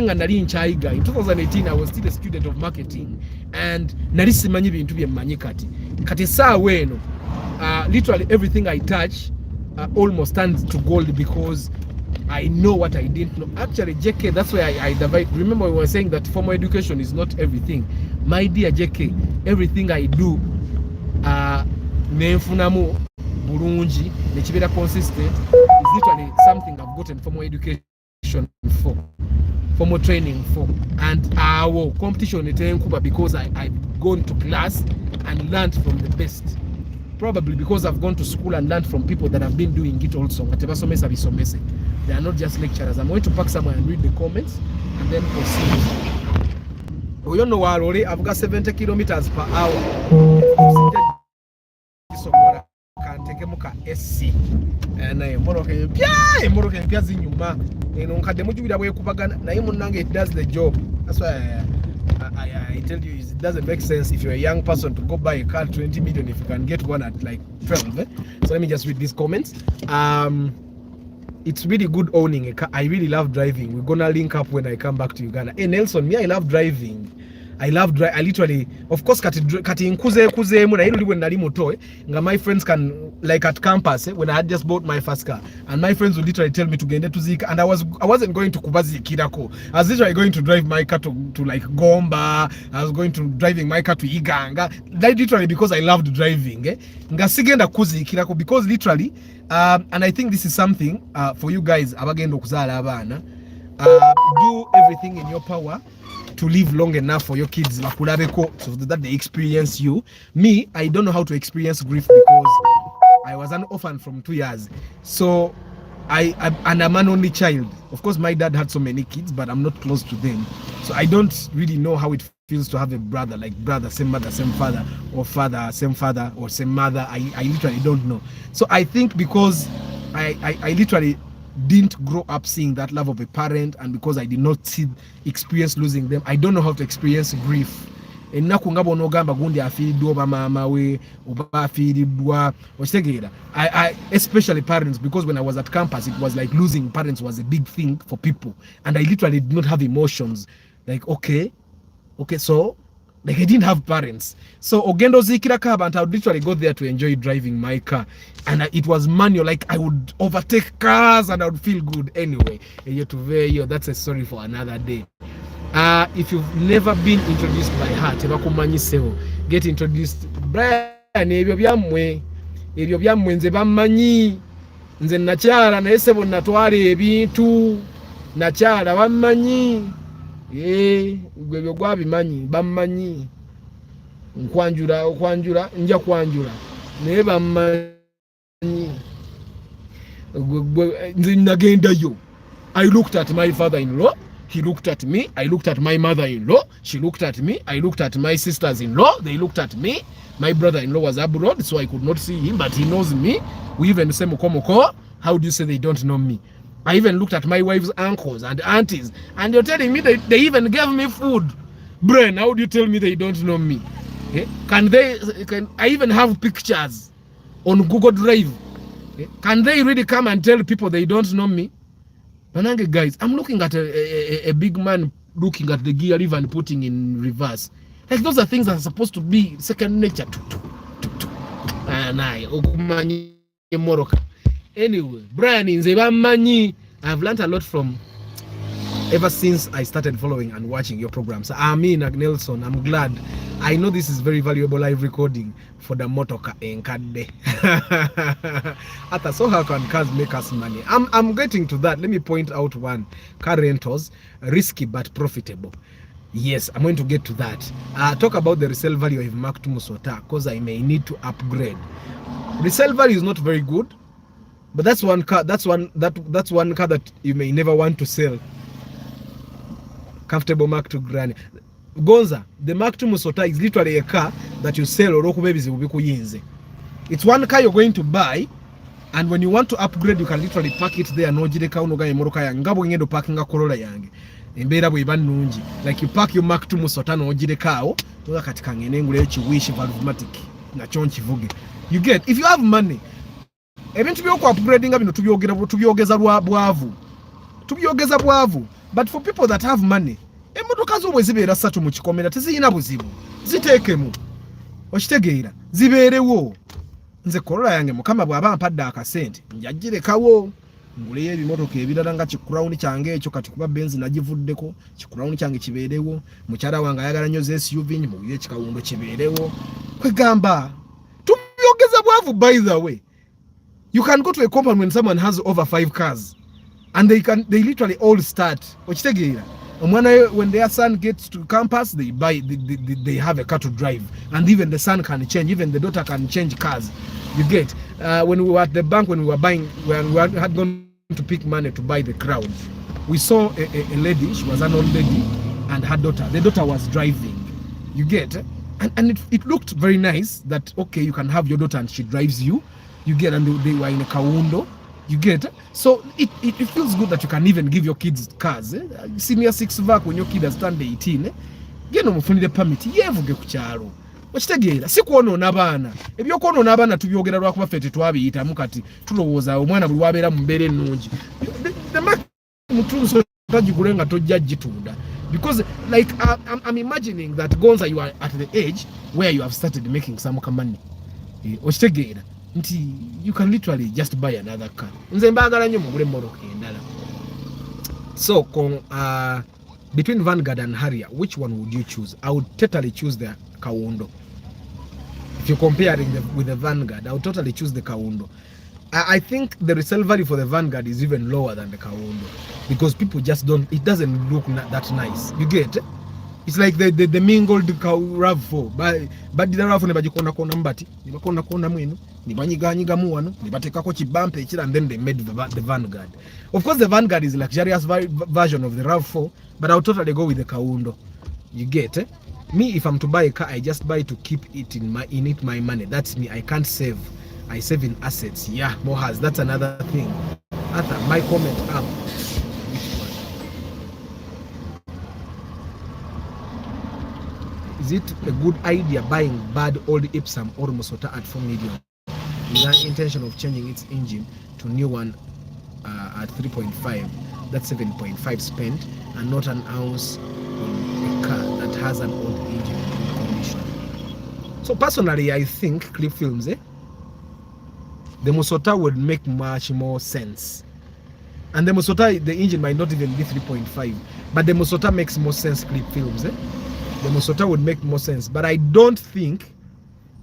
2018 I was still a student of marketing, and literally everything I touch almost turns to gold, because I know what I didn't know. Actually, JK, that's why I divide. Remember, we were saying that formal education is not everything. My dear JK, everything I do, nenfunamu bulungi, nechibera consistent, is literally something I've gotten formal education for, formal training for, and our competition because I've gone to class and learned from the best. Probably because I've gone to school and learned from people that have been doing it also. They are not just lecturers. I'm going to park somewhere and read the comments and then proceed. Oh, you know what? I've got 70 kilometers per hour. Can take a SC. And I am it does the job. That's why I tell you, it doesn't make sense if you're a young person to go buy a car 20 million if you can get one at like 12. So let me just read these comments. It's really good owning a car. I really love driving. We're gonna link up when I come back to Uganda. Hey Nelson, me, I love driving. I literally, of course, kati nkuze muna hilo when nali moto, my friends can, like at campus, when I had just bought my first car, and my friends would literally tell me to gende to Zika, and I wasn't going to Kubazi Kirako. I was literally going to drive my car to like Gomba. I was going to driving my car to Iganga. That literally because I loved driving. Nga sigenda kuzi Kirako, because literally, and I think this is something for you guys abagendo kuzala abana. Do everything in your power to live long enough for your kids so that they experience you. Me, I don't know how to experience grief because I was an orphan from 2 years. So and I'm an only child. Of course, my dad had so many kids, but I'm not close to them. So I don't really know how it feels to have a brother, like brother, same mother, same father, or father, same father, or same mother. I literally don't know. So I think because I literally didn't grow up seeing that love of a parent, and because I did not experience losing them, I don't know how to experience grief. I especially parents, because when I was at campus it was like losing parents was a big thing for people, and I literally did not have emotions. Like okay, so like I didn't have parents. So Ogendo Zikira Cab, and I would literally go there to enjoy driving my car. And it was manual, like I would overtake cars and I would feel good anyway. That's a story for another day. If you've never been introduced by heart, get introduced. Brian, ebyo byamwe nze bammanyi. Nze nakyala naye sebo natwala ebintu. Nakyala bammanyi. Gwebyo gwabimanyi bammanyi. Nkwanjula nja kwanjula naye bammanyi. Nze nagendayo. I looked at my father-in-law He looked at me. I looked at my mother-in-law. She looked at me. I looked at my sisters-in-law. They looked at me. My brother-in-law was abroad, so I could not see him, but he knows me. We even say moko. How do you say they don't know me? I even looked at my wife's uncles and aunties, and you're telling me they even gave me food. Brain, how do you tell me they don't know me? Okay? Can I even have pictures on Google Drive? Okay? Can they really come and tell people they don't know me? Manange guys, I'm looking at a big man looking at the gear even putting in reverse. Like those are things that are supposed to be second nature. Anyway, Brian in Zebamanyi, I've learned a lot from ever since I started following and watching your programs. Amin Nelson, I'm glad. I know this is very valuable live recording for the motoka enkade. Ata, so how can cars make us money? I'm getting to that. Let me point out one. Car rentals, risky but profitable. Yes, I'm going to get to that. Talk about the resale value of Mark to Musota, because I may need to upgrade. Resale value is not very good, but that's one car. That's one car that you may never want to sell. Comfortable Mark to Granny. Gonza, the Mark to Musota is literally a car that you sell or it's one car you're going to buy, and when you want to upgrade, you can literally park it there. No jide ka unoga imoroka ya ngabo ngendo parkinga Corolla yange. Embera bwe banungi. Like you park your Mark to Musota no jide kao, toka katika ngene ngule echi wish valvematic na chonchi vuge. You get, if you have money, ebintu byoko upgrading bino tubyogeza bwavu. Tubyogeza bwavu. But for people that have money, emotoka zo bwezibeera satu mu kikomera teziyina buzibu. Ziteekemu. Okitegeera. Zibeerewo. Nze Corolla yange mukama bw'aba ampadde akasente, njagirekawo. Nguleyo ebimotoka ebirala nga Crown kyange ekyo kati kuba Benz nagivuddeko. Crown kyange kibeerewo. Mukyala wange ayagala nnyo SUV mu ekikawundo kibeerewo. Kwegamba. Tubyogeza bwavu, by the way. You can go to a compound when someone has over 5 cars. And they literally all start. When their son gets to campus, they have a car to drive, and even the son can change, even the daughter can change cars. You get. When we were at the bank, when we had gone to pick money to buy the Crown, we saw a lady. She was an old lady, and her daughter. The daughter was driving. You get. And it looked very nice that okay, you can have your daughter and she drives you. You get, and they were in a Kawundo. You get. So it feels good that you can even give your kids cars. Senior 6 vac when your kid has turned 18. Get no mufunire permit. Yevuge ku kyalo. Okitegeera sikuonoona abaana. Ebyokwonoona abaana tubyogera lwakuba ffe tetwabiyitamu kati tulowooza omwana buli wabeera mu mbeera ennungi. The mutunso tagigule nga tojja gitunda. Because like I'm imagining that Gonza, you are at the age where you have started making some money. Okitegeera. You can literally just buy another car. Nze mbagala nnyo mugule motoka endala. So between Vanguard and Harrier, which one would you choose? I would totally choose the Kawundo. If you're comparing with the Vanguard, I would totally choose the Kawundo. I think the resale value for the Vanguard is even lower than the Kawundo because people just don't. It doesn't look that nice. You get? It's like the mingled RAV4. But the RAV4 nebagikona mbati, nebakona mwenu, nibanyiga mu wano, nibatekako kibampe ekira, and then they made the Vanguard. Of course the Vanguard is a luxurious version of the RAV4, but I'll totally go with the Kawundo. You get? Me, if I'm to buy a car, I just buy to keep it in my money. That's me. I can't save. I save in assets. Yeah, Mohaz, that's another thing. Arthur, my comment up. Is it a good idea buying bad old Ipsum or Musota at 4 million with an intention of changing its engine to new one at 3.5? That's 7.5 spent, and not an ounce on a car that has an old engine in good condition. So personally, I think Clip Films, the Musota would make much more sense. And the Musota, the engine might not even be 3.5, but the Musota makes more sense. Clip Films, the Musota would make more sense, but I don't think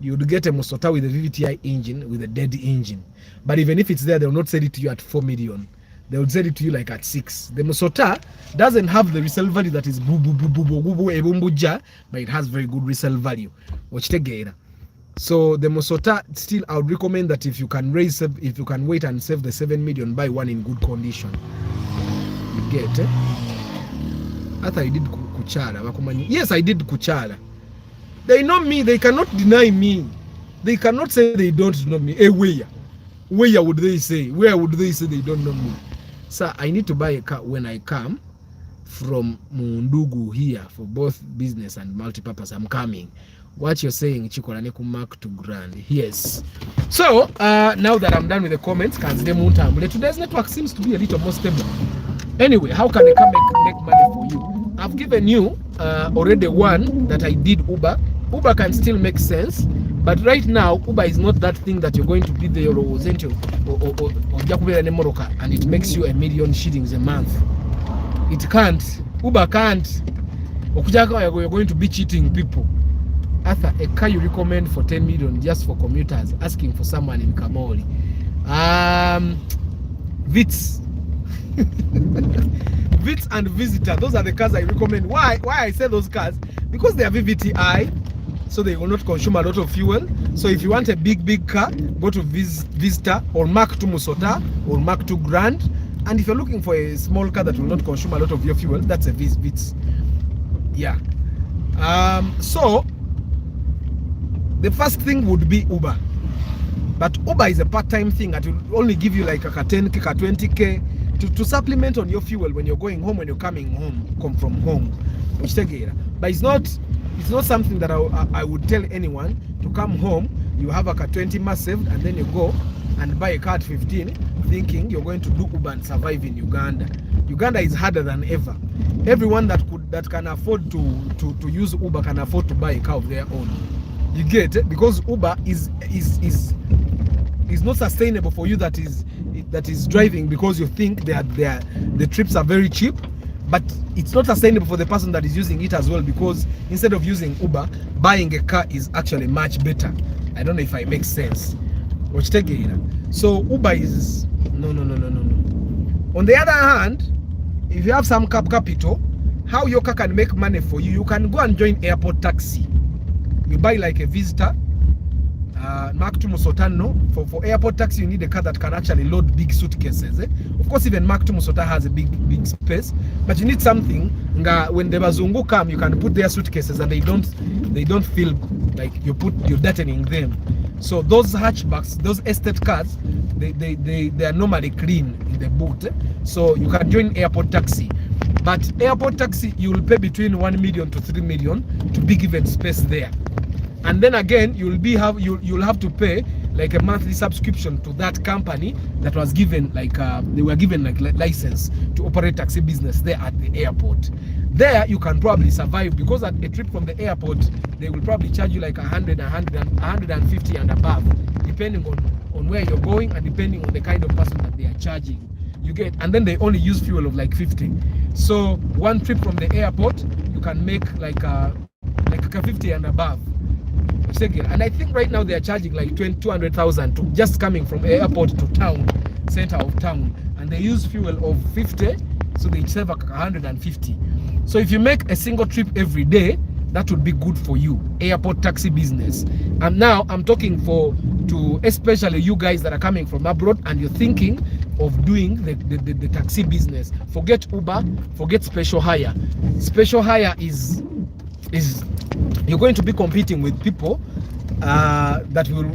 you would get a Musota with a VVTi engine with a dead engine. But even if it's there, they will not sell it to you at 4 million. They would sell it to you like at 6. The Musota doesn't have the resale value that is but it has very good resale value. So the Musota, still I would recommend that if you can wait and save the 7 million, buy one in good condition. You get it? I did kuchala. Yes, I did kuchala. They know me. They cannot deny me. They cannot say they don't know me. Where would they say? Where would they say they don't know me? So I need to buy a car when I come from Mundugu here for both business and multi-purpose. I'm coming. What you're saying, Chikola neku mark to grand. Yes. So now that I'm done with the comments, today's network seems to be a little more stable. Anyway, how can I come make money for you? I've given you already one that I did Uber. Uber can still make sense, but right now Uber is not that thing that you're going to be there or and it makes you 1 million shillings a month. It can't. Uber can't. You're going to be cheating people. Arthur, a car you recommend for 10 million just for commuters, asking for someone in Kamoli. Vitz. Vitz and Visitor, those are the cars I recommend. Why I say those cars? Because they are VVTi, so they will not consume a lot of fuel. So if you want a big car, go to Visitor or Mark 2 Musota or Mark 2 Grand. And if you're looking for a small car that will not consume a lot of your fuel, that's a Vitz. Yeah. So the first thing would be Uber. But Uber is a part-time thing that will only give you like a 10k, a 20k to supplement on your fuel when you're going home, when you're coming home, come from home. But it's not something that I would tell anyone to come home. You have a car 20 miles saved, and then you go and buy a car at 15, thinking you're going to do Uber and survive in Uganda. Uganda is harder than ever. Everyone that can afford to use Uber can afford to buy a car of their own. You get it? Because Uber is not sustainable for you that is driving because you think the trips are very cheap, but it's not sustainable for the person that is using it as well, because instead of using Uber, buying a car is actually much better. I don't know if I make sense. So Uber is no. On the other hand, if you have some capital, how your car can make money for you, you can go and join airport taxi. You buy like a Visitor, Mark 2 Musotano. For airport taxi, you need a car that can actually load big suitcases. Of course, even Mark 2 Musota has a big space, but you need something. When the Bazungu come, you can put their suitcases and they don't feel like you're deadening them. So those hatchbacks, those estate cars, they are normally clean in the boot. So you can join airport taxi. But airport taxi, you will pay between 1 million to 3 million to be given space there. And then again, you'll have to pay like a monthly subscription to that company that was given they were given like license to operate taxi business there at the airport. There you can probably survive, because at a trip from the airport they will probably charge you like 100, 150 and above, depending on where you're going and depending on the kind of person that they are charging. You get, and then they only use fuel of like 50. So one trip from the airport you can make like a 50 and above. And I think right now they are charging like 200,000 to just coming from airport to town, center of town, and they use fuel of 50, so they save like 150. So if you make a single trip every day, that would be good for you, airport taxi business. And now I'm talking to especially you guys that are coming from abroad and you're thinking of doing the taxi business. Forget Uber, forget special hire. Special hire is you're going to be competing with people that will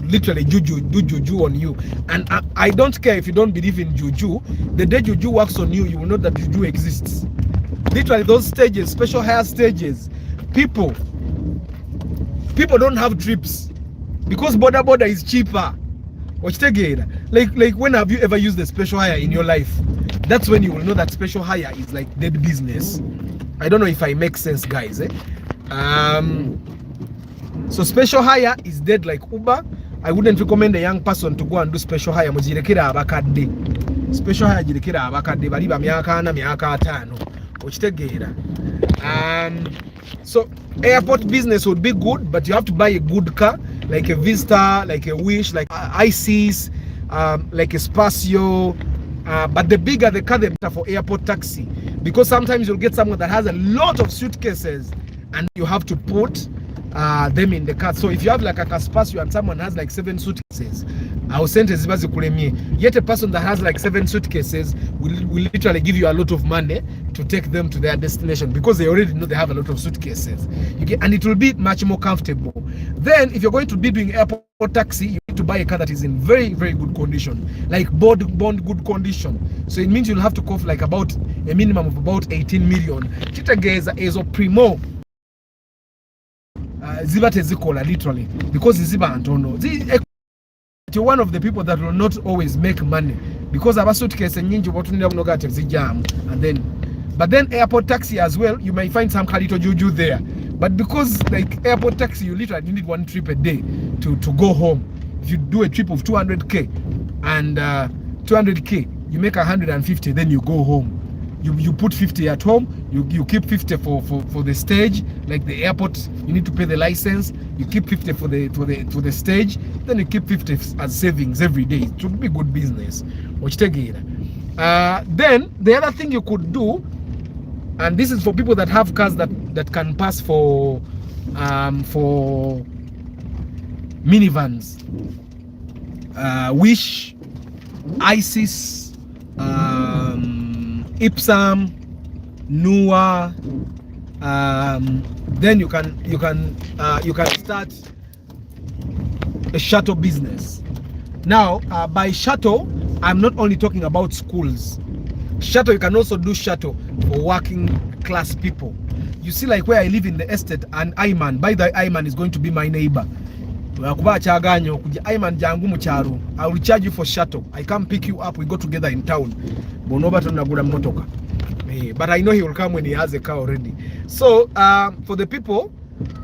literally do juju on you. And I don't care if you don't believe in juju. The day juju works on you, you will know that juju exists. Literally those stages, special hire stages, people don't have trips because border is cheaper. Like when have you ever used the special hire in your life? That's when you will know that special hire is like dead business. I don't know if I make sense, guys. So special hire is dead like Uber. I wouldn't recommend a young person to go and do special hire. Special hire jirekera abakadde bali ba myaka 4 myaka 5. So airport business would be good, but you have to buy a good car, like a Vista, like a Wish, like ISIS, like a Spacio. But the bigger the car, the better for airport taxi, because sometimes you'll get someone that has a lot of suitcases and you have to put them in the car. So if you have like a Spacio and someone has like 7 suitcases, Our sente ziba zikulemye. Yet a person that has like 7 suitcases will literally give you a lot of money to take them to their destination because they already know they have a lot of suitcases. And it will be much more comfortable. Then if you're going to be doing airport taxi, you need to buy a car that is in very, very good condition, like bond good condition. So it means you'll have to cost like about a minimum of about 18 million. Chitegeza is a primo. Ziba tezikola literally because ziba antono. You're one of the people that will not always make money because our suitcase and ninja but then airport taxi as well, you might find some kalito juju there. But because like airport taxi, you literally need 1 trip a day to go home. If you do a trip of 200k and 200k, you make 150, then you go home. You put 50 at home, you keep 50 for the stage, like the airport, you need to pay the license, you keep 50 for the stage, then you keep 50 as savings every day. It would be good business. Then the other thing you could do, and this is for people that have cars that can pass for minivans, Wish, ISIS, Ipsam, Nua, then you can start a shuttle business. Now, by shuttle, I'm not only talking about schools. Shuttle, you can also do shuttle for working class people. You see, like where I live in the estate, and Ayman, by the way, Ayman is going to be my neighbor. I will charge you for shuttle. I come pick you up, we go together in town. But I know he will come when he has a car already. So for the people,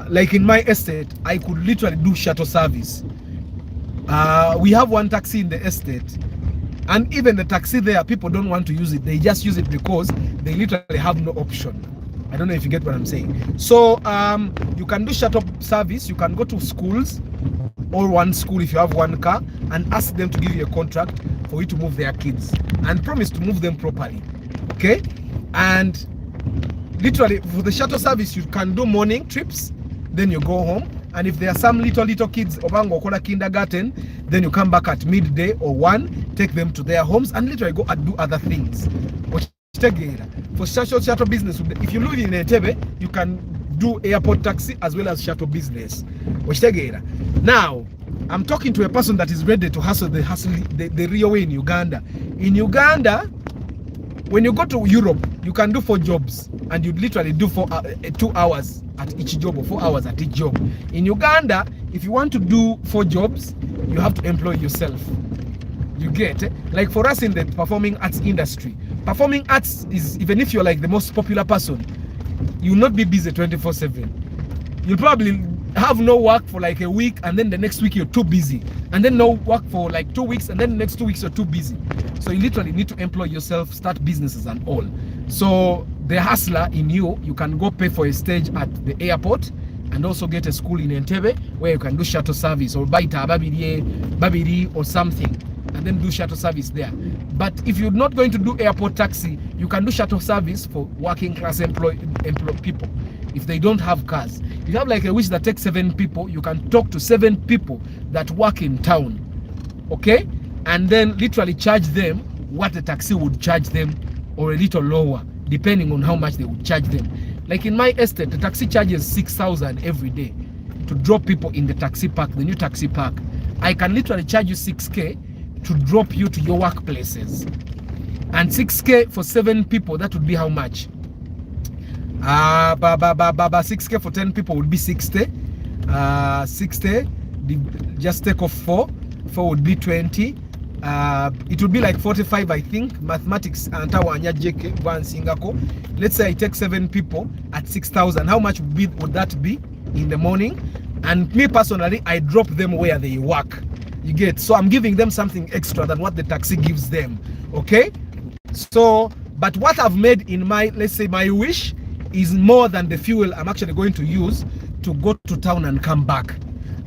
like in my estate, I could literally do shuttle service. We have one taxi in the estate, and even the taxi there, people don't want to use it. They just use it because they literally have no option. I don't know if you get what I'm saying. So you can do shuttle service. You can go to schools or one school if you have one car and ask them to give you a contract for you to move their kids and promise to move them properly. Okay? And literally for the shuttle service, you can do morning trips, then you go home. And if there are some little kids obango kola kindergarten, then you come back at midday or 1, take them to their homes and literally go and do other things. For shuttle business, if you live in Entebbe, you can do airport taxi as well as shuttle business. Now, I'm talking to a person that is ready to hustle the real way in Uganda. In Uganda, when you go to Europe, you can do 4 jobs and you literally do 2 hours at each job or 4 hours at each job. In Uganda, if you want to do 4 jobs, you have to employ yourself. You get it? Like for us in the performing arts industry, performing arts is, even if you're like the most popular person, you'll not be busy 24/7. You'll probably have no work for like a week, and then the next week you're too busy, and then no work for like 2 weeks, and then the next 2 weeks you're too busy. So you literally need to employ yourself, start businesses and all. So the hustler in you can go pay for a stage at the airport and also get a school in Entebbe where you can do shuttle service or buy Babiri or something, and then do shuttle service there. But if you're not going to do airport taxi, you can do shuttle service for working class employed people. If they don't have cars, you have like a wish that takes 7 people, you can talk to 7 people that work in town, okay, and then literally charge them what the taxi would charge them or a little lower depending on how much they would charge them. Like in my estate, the taxi charges 6,000 every day to drop people in the taxi park, the new taxi park. I can literally charge you 6k to drop you to your workplaces, and 6k for 7 people, that would be how much? 6k for 10 people would be 60. 60, just take off 4 would be 20. It would be like 45, I think. Mathematics and let's say I take 7 people at 6,000. How much would that be in the morning? And me personally, I drop them where they work. You get? So I'm giving them something extra than what the taxi gives them. Okay? So, but what I've made in my, let's say my wish, is more than the fuel I'm actually going to use to go to town and come back.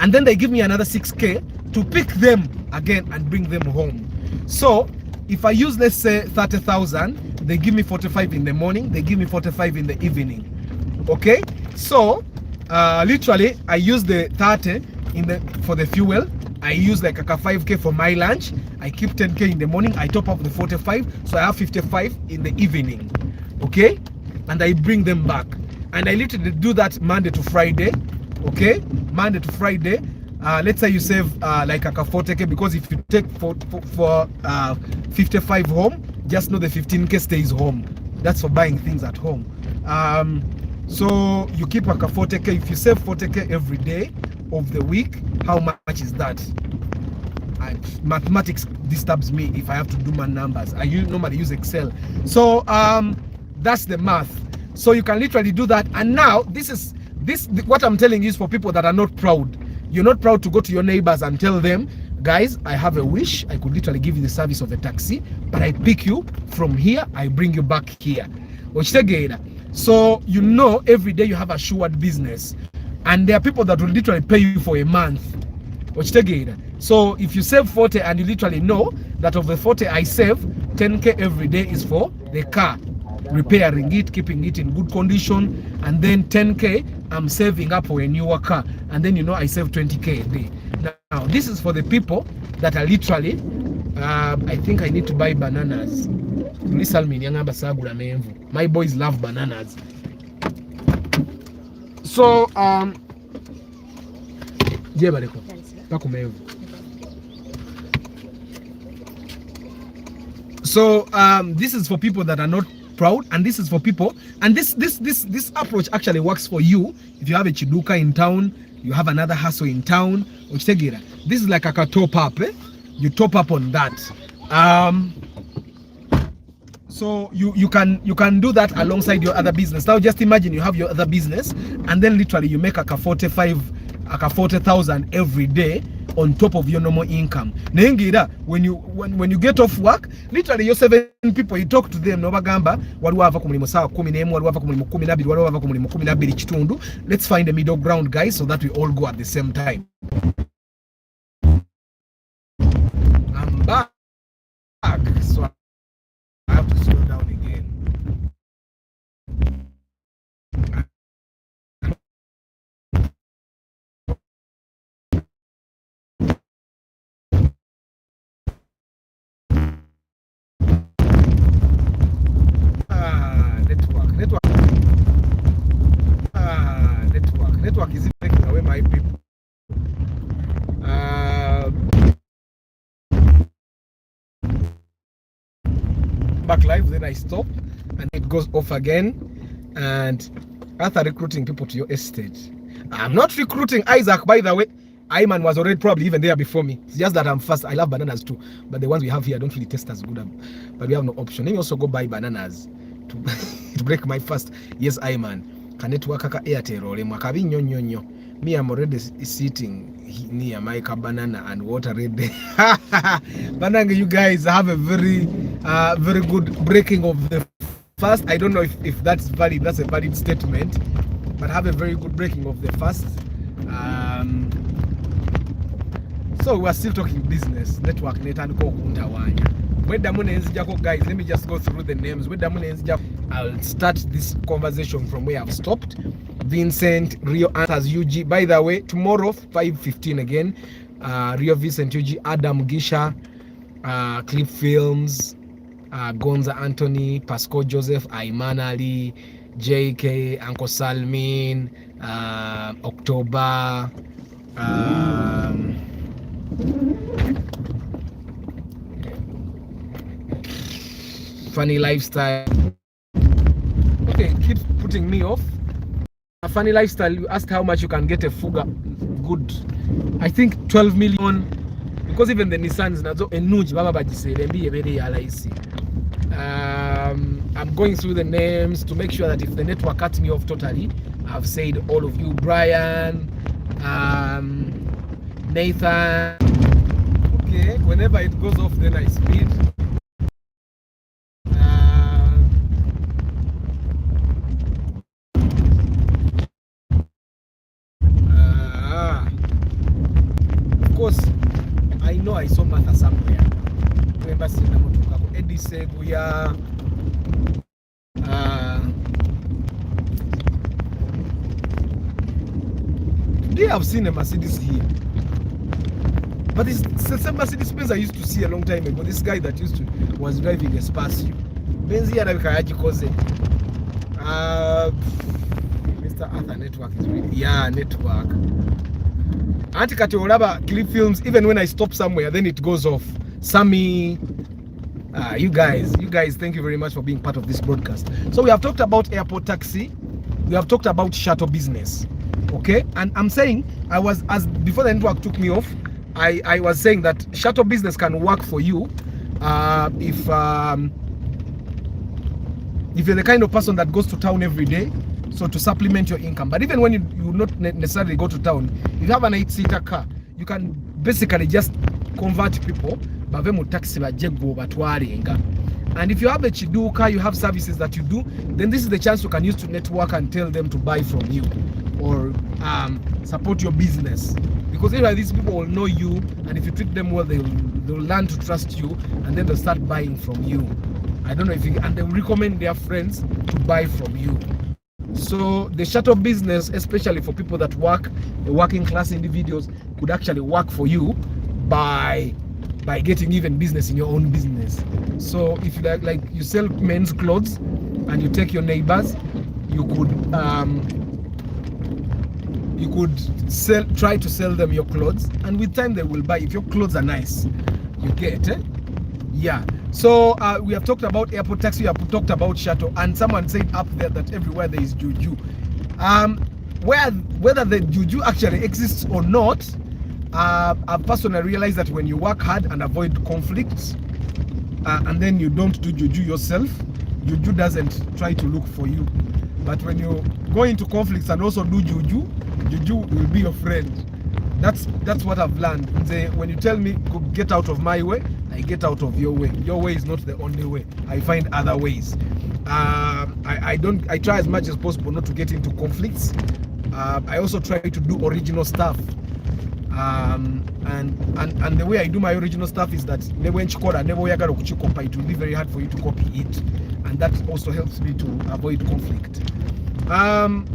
And then they give me another 6k to pick them again and bring them home. So if I use, let's say 30,000, they give me 45 in the morning, they give me 45 in the evening. Okay, so literally I use the 30 for the fuel, I use like a 5k for my lunch. I keep 10k in the morning. I top up the 45, so I have 55 in the evening. Okay, and I bring them back, and I literally do that Monday to Friday. Okay, Monday to Friday. Let's say you save like a 40k, because if you take for 55 home, just know the 15k stays home. That's for buying things at home. So you keep like a 40k. If you save 40k every day of the week, how much is that? Mathematics disturbs me if I have to do my numbers. I normally use Excel. So that's the math. So you can literally do that. And now this what I'm telling you is for people that are not proud. You're not proud to go to your neighbors and tell them, guys, I have a wish. I could literally give you the service of a taxi, but I pick you from here, I bring you back here. So you know every day you have assured business, and there are people that will literally pay you for a month. So if you save 40 and you literally know that of the 40 I save, 10k every day is for the car, repairing it, keeping it in good condition, and then 10k I'm saving up for a newer car, and then you know I save 20k a day. Now this is for the people that are literally I think I need to buy bananas. My boys love bananas. So this is for people that are not proud, and this is for people, and this approach actually works for you if you have a chiduka in town, you have another hustle in town. This is like a top up, you top up on that. So you can do that alongside your other business. Now just imagine you have your other business, and then literally you make like a 40,000 every day on top of your normal income. When you get off work, literally your 7 people, you talk to them, let's find a middle ground, guys, so that we all go at the same time. I'm back, so I have to slow down again. Network is taking away my people. Back live, then I stop and it goes off again. And after recruiting people to your estate, I'm not recruiting Isaac, by the way. Ayman was already probably even there before me. It's just that I'm fast. I love bananas too, but the ones we have here don't really taste as good. But we have no option. Let me also go buy bananas to break my fast. Yes, Ayman. Network Airtel or me, I'm already sitting near my banana and water ready. Banana, you guys have a very good breaking of the fast. I don't know if that's valid. That's a valid statement, but have a very good breaking of the fast. So we are still talking business. Network guys, let me just go through the names. I'll start this conversation from where I've stopped. Vincent, Rio answers UG. By the way, tomorrow 5:15 again. Rio, Vincent, UG, Adam Gisha, Clip Films, Gonza Anthony, Pasco Joseph, Ayman Ali, JK, Uncle Salmin, October, Funny Lifestyle. Okay, it keeps putting me off. A Funny Lifestyle, you ask how much you can get a Fuga good. I think 12 million, because even the Nissans nazo enuji baba bajisere mbi ebere ya laisi. I'm going through the names to make sure that if the network cuts me off totally, I've said all of you. Brian, Nathan. Okay, whenever it goes off, then I speed. Of course, I know I saw Martha somewhere. Remember seeing Namutuka, Eddie Seguya. Today I've seen a Mercedes here. But it's the same Mercedes Benz I used to see a long time ago. This guy that was driving a Spacio. Benz here because Mr. Arthur network is really network. Auntie Katiolaba clip films, even when I stop somewhere, then it goes off. Sammy, you guys, thank you very much for being part of this broadcast. So we have talked about airport taxi, we have talked about shuttle business, okay? And I'm saying, before the network took me off, I was saying that shuttle business can work for you if you're the kind of person that goes to town every day, so to supplement your income. But even when you not necessarily go to town, if you have an 8-seater car, you can basically just convert people. And if you have a chiduka, you have services that you do, then this is the chance you can use to network and tell them to buy from you or support your business. Because anyway, these people will know you, and if you treat them well, they'll learn to trust you, and then they'll start buying from you. I don't know if and they will recommend their friends to buy from you. So the shuttle business, especially for people that work, the working class individuals, could actually work for you by getting even business in your own business. So if you like you sell men's clothes and you take your neighbors, you could try to sell them your clothes, and with time they will buy. If your clothes are nice, you get it. Yeah. So we have talked about airport taxi, we have talked about shuttle, and someone said up there that everywhere there is juju. Whether the juju actually exists or not, I've personally realized that when you work hard and avoid conflicts, and then you don't do juju yourself, juju doesn't try to look for you. But when you go into conflicts and also do juju, juju will be your friend. That's what I've learned. When you tell me get out of my way, I get out of your way. Your way is not the only way. I find other ways. I try as much as possible not to get into conflicts. I also try to do original stuff. And the way I do my original stuff is that it will be very hard for you to copy it, and that also helps me to avoid conflict.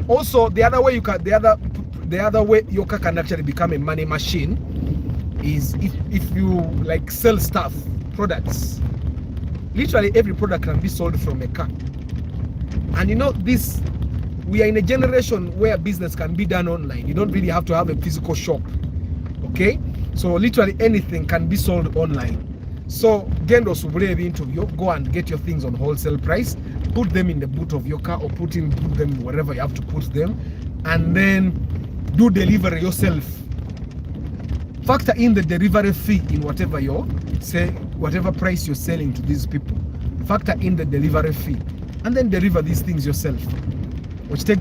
Also, the other way your car can actually become a money machine is if you like sell stuff, products. Literally every product can be sold from a car. And you know this, we are in a generation where business can be done online. You don't really have to have a physical shop. Okay? So literally anything can be sold online. So gendo subrevi into go and get your things on wholesale price, put them in the boot of your car or put them wherever you have to put them, and then do delivery yourself. Factor in the delivery fee in whatever price you're selling to these people. Factor in the delivery fee and then deliver these things yourself. Let's say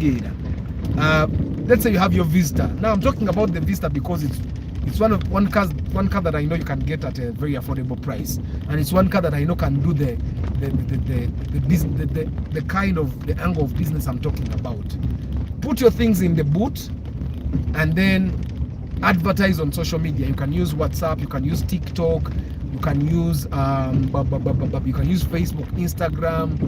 you have your Vista. Now I'm talking about the Vista because it's one car that I know you can get at a very affordable price, and it's one car that I know can do the kind of the angle of business I'm talking about. Put your things in the boot and then advertise on social media. You can use WhatsApp, you can use TikTok, you can use Facebook, Instagram,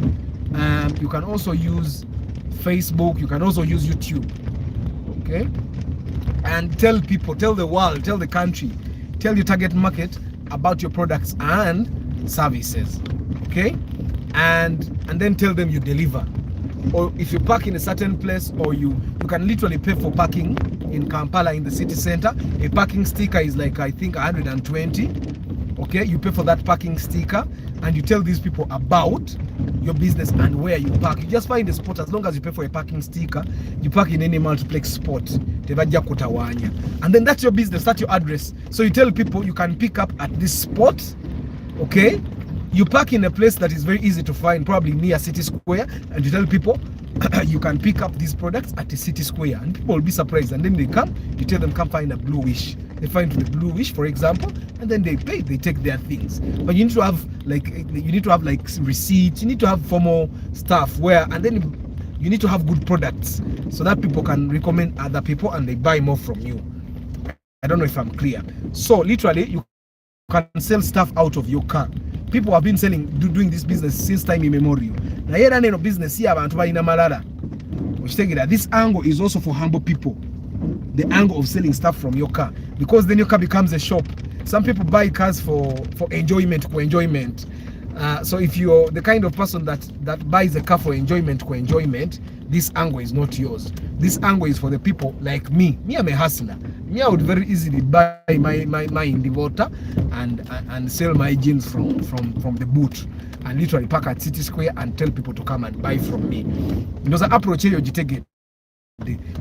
you can also use Facebook, you can also use YouTube. Okay? And tell people, tell the world, tell the country, tell your target market about your products and services. Okay? And then tell them you deliver. Or if you park in a certain place, or you can literally pay for parking in Kampala in the city center. A parking sticker is like, I think, 120. Okay, you pay for that parking sticker, and you tell these people about your business and where you park. You just find a spot. As long as you pay for a parking sticker, you park in any multiplex spot, and then that's your business, that's your address. So you tell people you can pick up at this spot. Okay, you park in a place that is very easy to find, probably near City Square, and you tell people you can pick up these products at the City Square, and people will be surprised. And then they come, you tell them come find a Blue Wish. They find the Blue Wish, for example, and then they pay, they take their things. But you need to have like receipts, you need to have formal stuff and then you need to have good products so that people can recommend other people and they buy more from you. I don't know if I'm clear. So literally you can sell stuff out of your car. People have been doing this business since time immemorial. Now here business here abantu balina malala. This angle is also for humble people. The angle of selling stuff from your car, because then your car becomes a shop. Some people buy cars for enjoyment. So if you're the kind of person that buys a car for enjoyment, this angle is not yours. This angle is for the people like me. I'm a hustler. Me, I would very easily buy my Indivoter and sell my jeans from the boot and literally park at City Square and tell people to come and buy from me. There's an approach here you take it.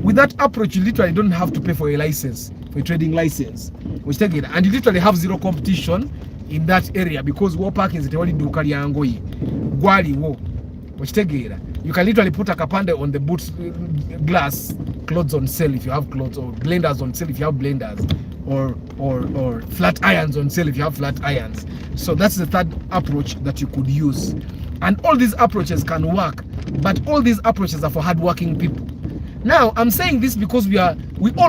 With that approach, you literally don't have to pay for a license, for a trading license. Which take it, and you literally have zero competition in that area because war parking is the only do kaliangoi. Gwali wo. Which take it. You can literally put a kapande on the boot glass, clothes on sale if you have clothes, or blenders on sale if you have blenders, or flat irons on sale if you have flat irons. So that's the third approach that you could use. And all these approaches can work, but all these approaches are for hardworking people. Now, I'm saying this because we all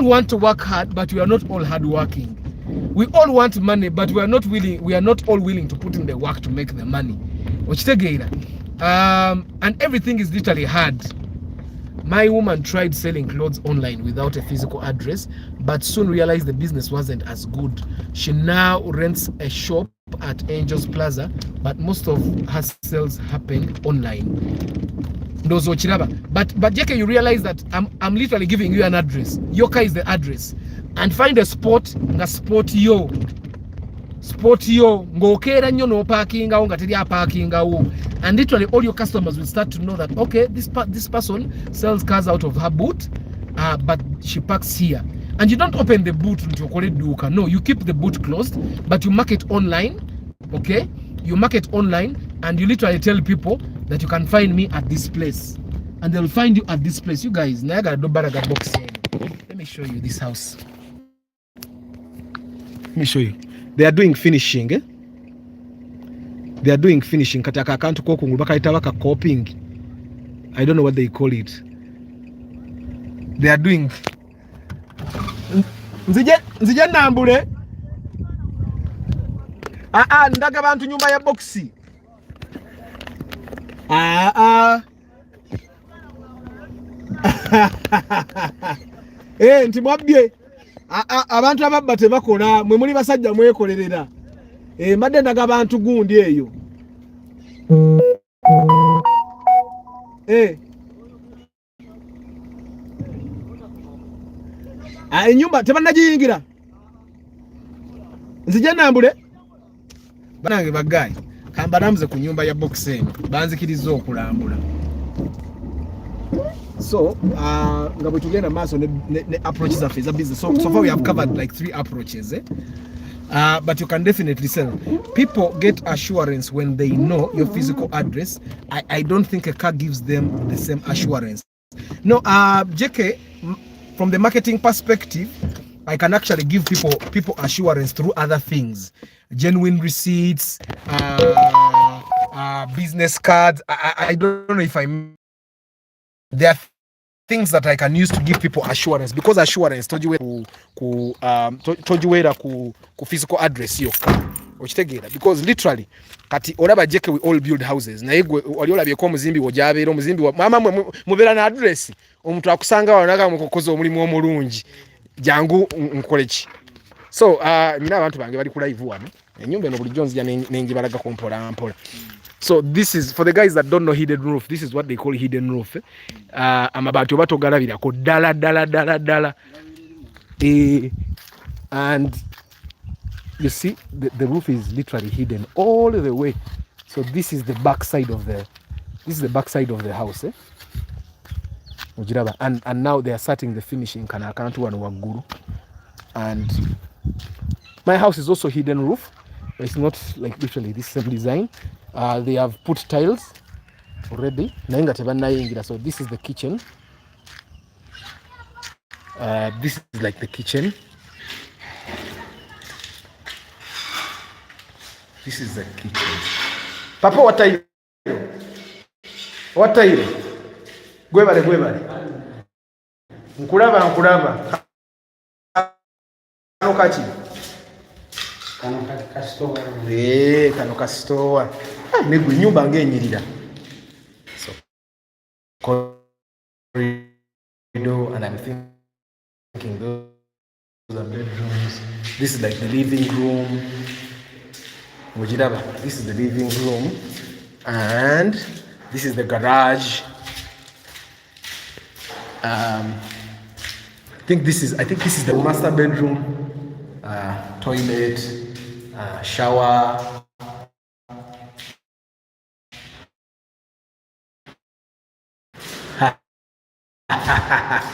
want to work hard, but we are not all hardworking. We all want money, but we are not all willing to put in the work to make the money. And everything is literally hard. My woman tried selling clothes online without a physical address, but soon realized the business wasn't as good. She now rents a shop at Angels Plaza, but most of her sales happen online. But JK, you realize that I'm literally giving you an address. Yoka is the address. And find a spot, spot yo ngokera nyo no parking au ngateria parking au, and literally all your customers will start to know that okay, this person sells cars out of her boot, but she parks here. And you don't open the boot into duka. No, you keep the boot closed, but you market online. Okay, you market online and you literally tell people that you can find me at this place, and they'll find you at this place. You guys, let me show you this house. Let me show you. They are doing finishing. They are doing finishing. Kataka kantu kokungu bakaita baka coping. I don't know what they call it. They are doing. Nzije nambule. Ndaga bantu nyumba ya boxi. Nti mwabye. Abantu ababba tebakola, mwe muli basajja mwekolerera. Madde ndaga bantu gundi eyo. Enyumba tebannagiyingira. Nzije nambule. Banange bagayi. Kamba namuze ku nyumba ya box eno. Banzikiriza okulambula. So, nga bwe tugenda maaso ne approaches of a business. So far we have covered like 3 approaches. But you can definitely sell. People get assurance when they know your physical address. I don't think a car gives them the same assurance. No, JK, from the marketing perspective, I can actually give people assurance through other things. Genuine receipts, business cards. I don't know if there are things that I can use to give people assurance, because assurance told you where ku physical address yo okitegera, because literally kati olaba JK we all build houses na yegwe oli olabye ko muzimbi wojabera omuzimbi wa mama mubera na address omuntu akusanga wanaga mukokozo omulimu omulungi jangu nkoleki. So nina abantu bange bali ku live wano enyumba eno buli jonzi ya nenjibalaga kompola mpola. So this is for the guys that don't know hidden roof. This is what they call hidden roof. Amabati obato galabira ko dala. And you see the roof is literally hidden all the way. So this is the back side of the house. And now they are starting the finishing kana akantu wano waggulu. And my house is also hidden roof. It's not like literally this same design. They have put tiles already. So this is the kitchen. This is like the kitchen. This is the kitchen. Papa, what are you? What are you? Gwebale. Nkulaba. Kano kachi. Kano kastowa. Negwe nyumba ngenyirira. So corridor, and I'm thinking those are bedrooms. This is like the living room. This is the living room, and this is the garage. I think this is the master bedroom, toilet, shower.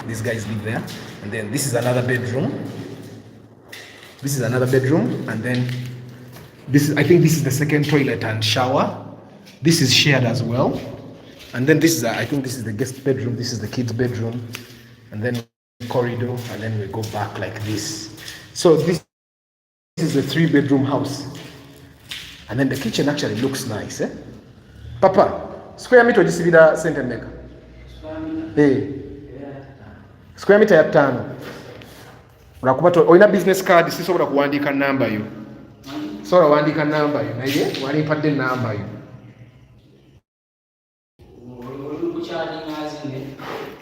These guys live there, and then this is another bedroom. And then I think this is the second toilet and shower. This is shared as well. And then this is I think this is the guest bedroom. This is the kids' bedroom, and then corridor, and then we go back like this. So this is a 3-bedroom house, and then the kitchen actually looks nice, eh? Papa, square meter ojisibira center meka? Square meter ya 5. Urakuba oyina business card sisobola kuwandiika namba yo. Sobola wandiika namba yo naye walimpadde namba yo.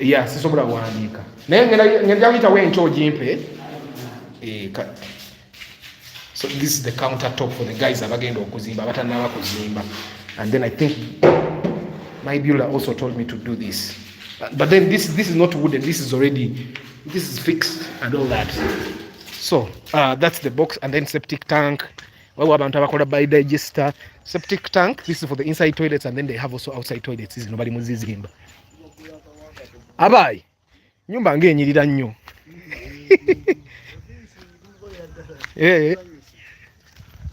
Yeah, sisobola wandiika. Naye ngenda kuyitawo enkyo ogimpe. So this is the countertop for the guys abagenda okuzimba abatannaba kuzimba. And then I think my builder also told me to do this. But then this is not wooden. This is fixed and all that. So that's the box, and then septic tank. By digester, septic tank. This is for the inside toilets, and then they have also outside toilets. This is nobody muzizimba. Abai, nyumba ngenyirira nnyo.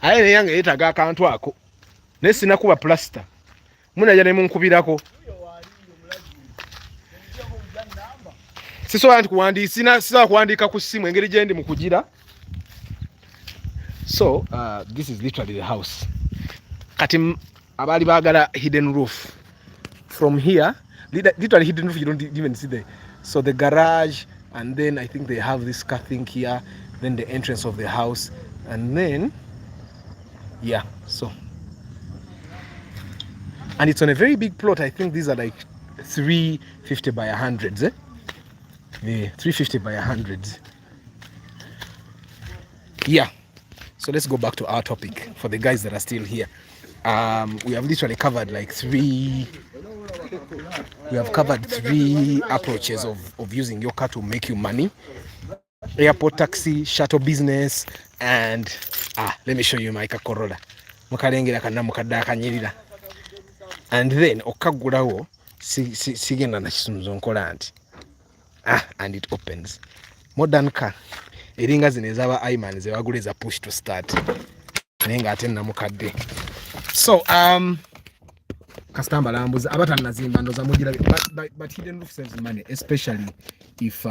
Aye yange yetaga akantu ako. Nesina kuba plaster. Munaja ne munkubirako. Sisobola kuwandiika ku ssimu engeri gye ndi mu kugira. So this is literally the house. Kati abali bagala hidden roof. From here, literally hidden roof, you don't even see the. So the garage, and then I think they have this car thing here, then the entrance of the house, and then yeah, so. And it's on a very big plot. I think these are like 350 by 100s, eh? Yeah, 350 by 100s. Yeah. So let's go back to our topic for the guys that are still here. We have literally covered like 3 approaches of using your car to make you money. Airport taxi, shuttle business, and let me show you my Corolla. And then okagulawo sigenda na kisunzo nkola nti and it opens. Modern car eringa zino ezaba Iman ze wagula za push to start nenga ate namukadde. So customer lambuza abatanazimba ndoza mugira, but hidden roof saves money, especially if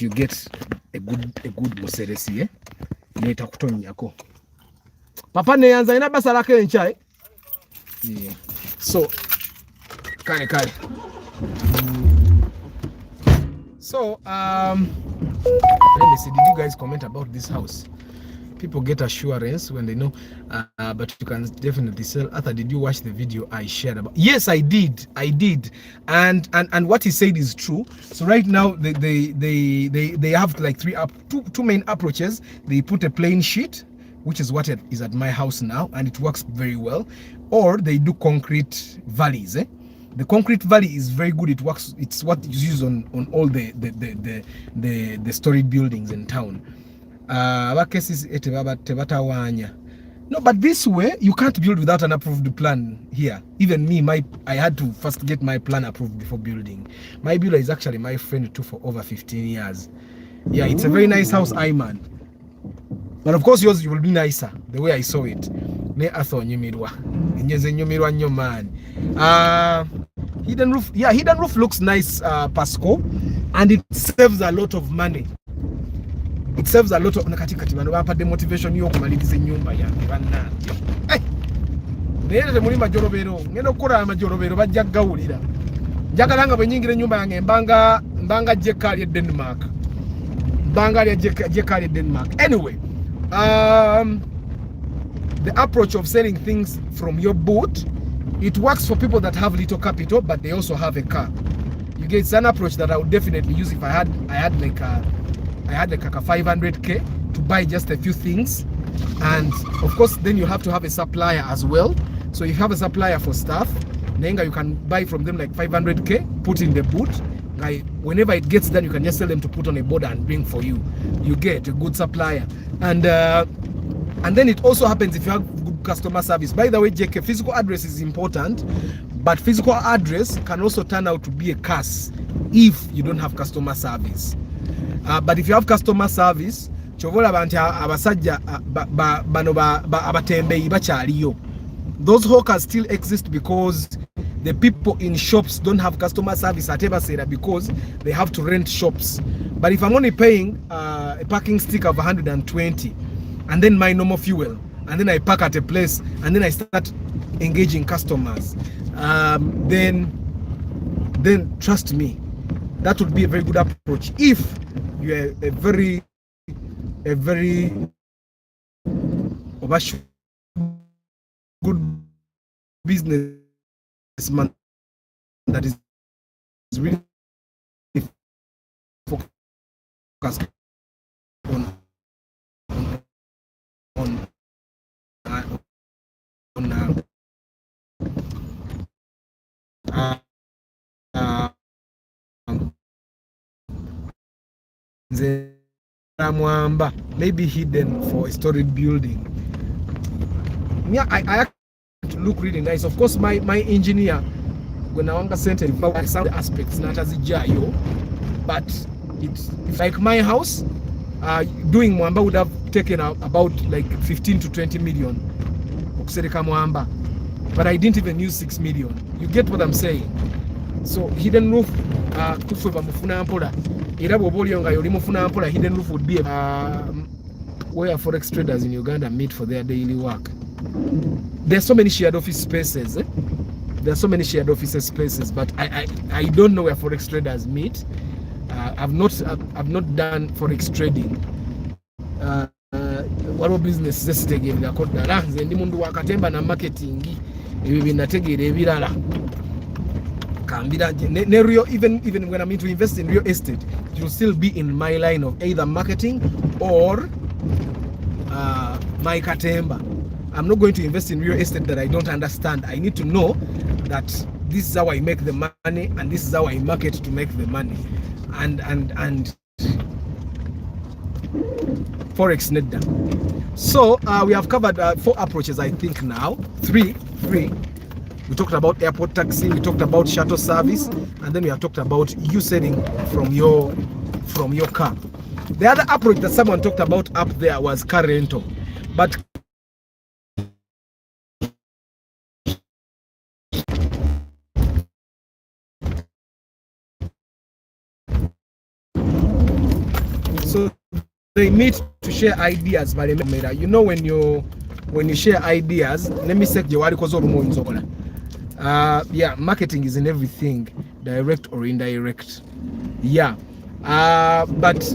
you get a good museresi, eh? Neta kutonyako papa ne yanza ina basala ke enchai. Yeah. So kale. So let me see, did you guys comment about this house? People get assurance when they know, but you can definitely sell. Arthur, did you watch the video I shared about? Yes, I did, and what he said is true. So right now they have like two main approaches. They put a plain sheet, which is what is at my house now, and it works very well, or they do concrete valleys, eh? The concrete valley is very good. It works. It's what is used on all the storied buildings in town. No, but this way you can't build without an approved plan here. Even me, I had to first get my plan approved before building. My builder is actually my friend too for over 15 years. Yeah, it's a very nice house, Iman. But of course yours will be nicer the way I saw it. Hidden roof, yeah, hidden roof looks nice, Pasco, and it saves a lot of money. It saves a lot of the motivation yo kumaliriza nyumba yange banna. Nere muri majorobero, ngeno kora majorobero bajja gawulira. Njagala nga bwenyingire nyumba yange mbanga jekali Denmark. Denmark. Anyway, the approach of selling things from your boot, it works for people that have little capital, but they also have a car. You get an approach that I would definitely use if I had like a 500k to buy just a few things, and of course then you have to have a supplier as well. So you have a supplier for stuff, Nenga, you can buy from them like 500k, put in the boot. Like whenever it gets done, you can just tell them to put on a border and bring for you. You get a good supplier, and then it also happens if you have good customer service. By the way, JK, physical address is important, but physical address can also turn out to be a curse if you don't have customer service. But if you have customer service, abasajja bano abatembeyi bakyaliyo. Those hawkers still exist because the people in shops don't have customer service at Ebasera because they have to rent shops. But if I'm only paying a parking stick of 120 and then my normal fuel, and then I park at a place and then I start engaging customers, then trust me, that would be a very good approach if you're a very good businessman that is really focused on maybe hidden for a storied building. Yeah, I have to look really nice. Of course, my engineer, when I want center, some aspects not as a jayo, but it's like my house. Doing Mwamba would have taken about like 15 to 20 million. But I didn't even use 6 million. You get what I'm saying? So hidden roof, hidden roof would be where forex traders in Uganda meet for their daily work. There's so many shared office spaces. There's so many shared office spaces, but I don't know where forex traders meet. I've not done forex trading. What business is this again? Ndi mundu wakatemba na marketing ibi binategera ebirala kambira even when I'm into invest in real estate, it will still be in my line of either marketing or my katemba. I'm not going to invest in real estate that I don't understand. I need to know that this is how I make the money and this is how I market to make the money. And forex nedda. So we have covered 4 approaches, I think now. 3. We talked about airport taxi, we talked about shuttle service, and then we have talked about you selling from your car. The other approach that someone talked about up there was car rental. But so they meet to share ideas. But you know, when you share ideas, let me say yeah, marketing is in everything, direct or indirect. Yeah, but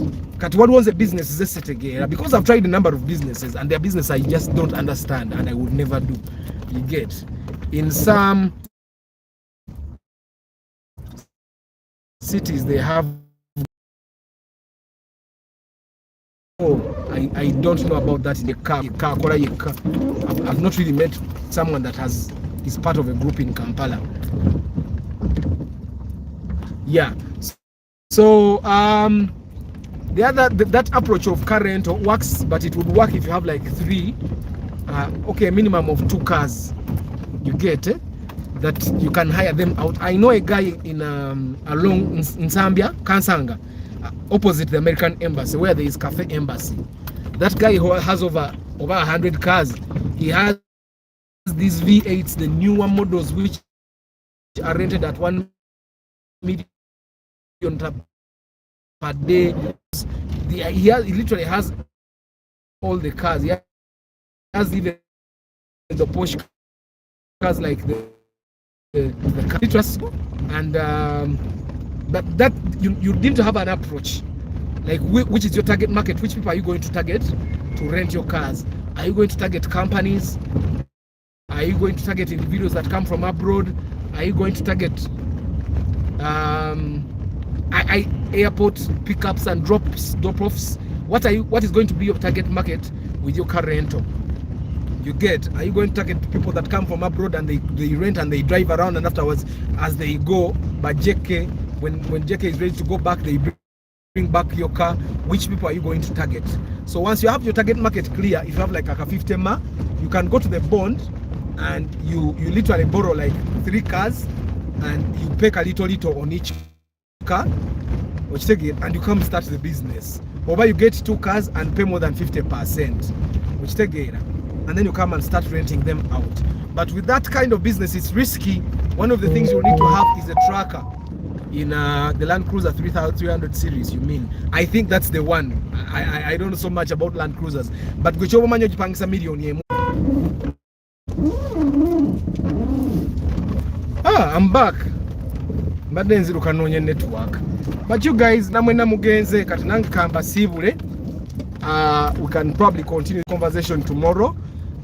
what was a business is this again? Because I've tried a number of businesses and their business I just don't understand and I would never do. You get, in some cities they have. I don't know about that in the car. I've not really met someone that is part of a group in Kampala. Yeah. So that approach of car rental works, but it would work if you have like 3, a minimum of 2 cars. You get that you can hire them out. I know a guy in along in Zambia, Kansanga, opposite the American embassy, where there is Cafe Embassy. That guy who has over 100 cars. He has these V8s, the newer models, which are rented at 1 million per day. He literally has all the cars. He has even the Porsche cars, like the car. And but that you need to have an approach, like which is your target market, which people are you going to target to rent your cars? Are you going to target companies? Are you going to target individuals that come from abroad? Are you going to target airport pickups and drop-offs, what is going to be your target market with your car rental? You get, are you going to target people that come from abroad and they rent and they drive around, and afterwards as they go, but JK, when JK is ready to go back, they bring back your car? Which people are you going to target? So once you have your target market clear, if you have like a 50 ma, you can go to the bond and you literally borrow like 3 cars and you pay a little on each car, which take it, and you come start the business. Or you get 2 cars and pay more than 50%, which take it, and then you come and start renting them out. But with that kind of business, it's risky. One of the things you need to have is a tracker in the Land Cruiser 3300 series. You mean, I think that's the one. I don't know so much about Land Cruisers, but million. I'm back. But network. But you guys, namwena mugenze katinangi kamba sibule. We can probably continue the conversation tomorrow.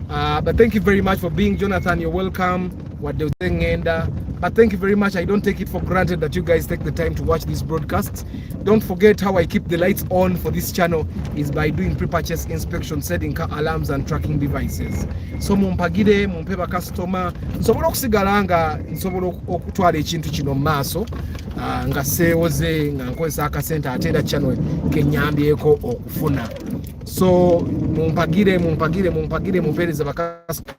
But thank you very much for being Jonathan. You're welcome. But thank you very much. I don't take it for granted that you guys take the time to watch these broadcasts. Don't forget how I keep the lights on for this channel is by doing pre-purchase inspection, setting car alarms and tracking devices. So mumpagire, mumpeba customer, nsobola okusigala nga nsobola okutwala ekintu kino maaso nga seewoze nga nkozesa akasente ate era channel kenyambyeko okufuna. So mumpagire mumpereza bakasitoma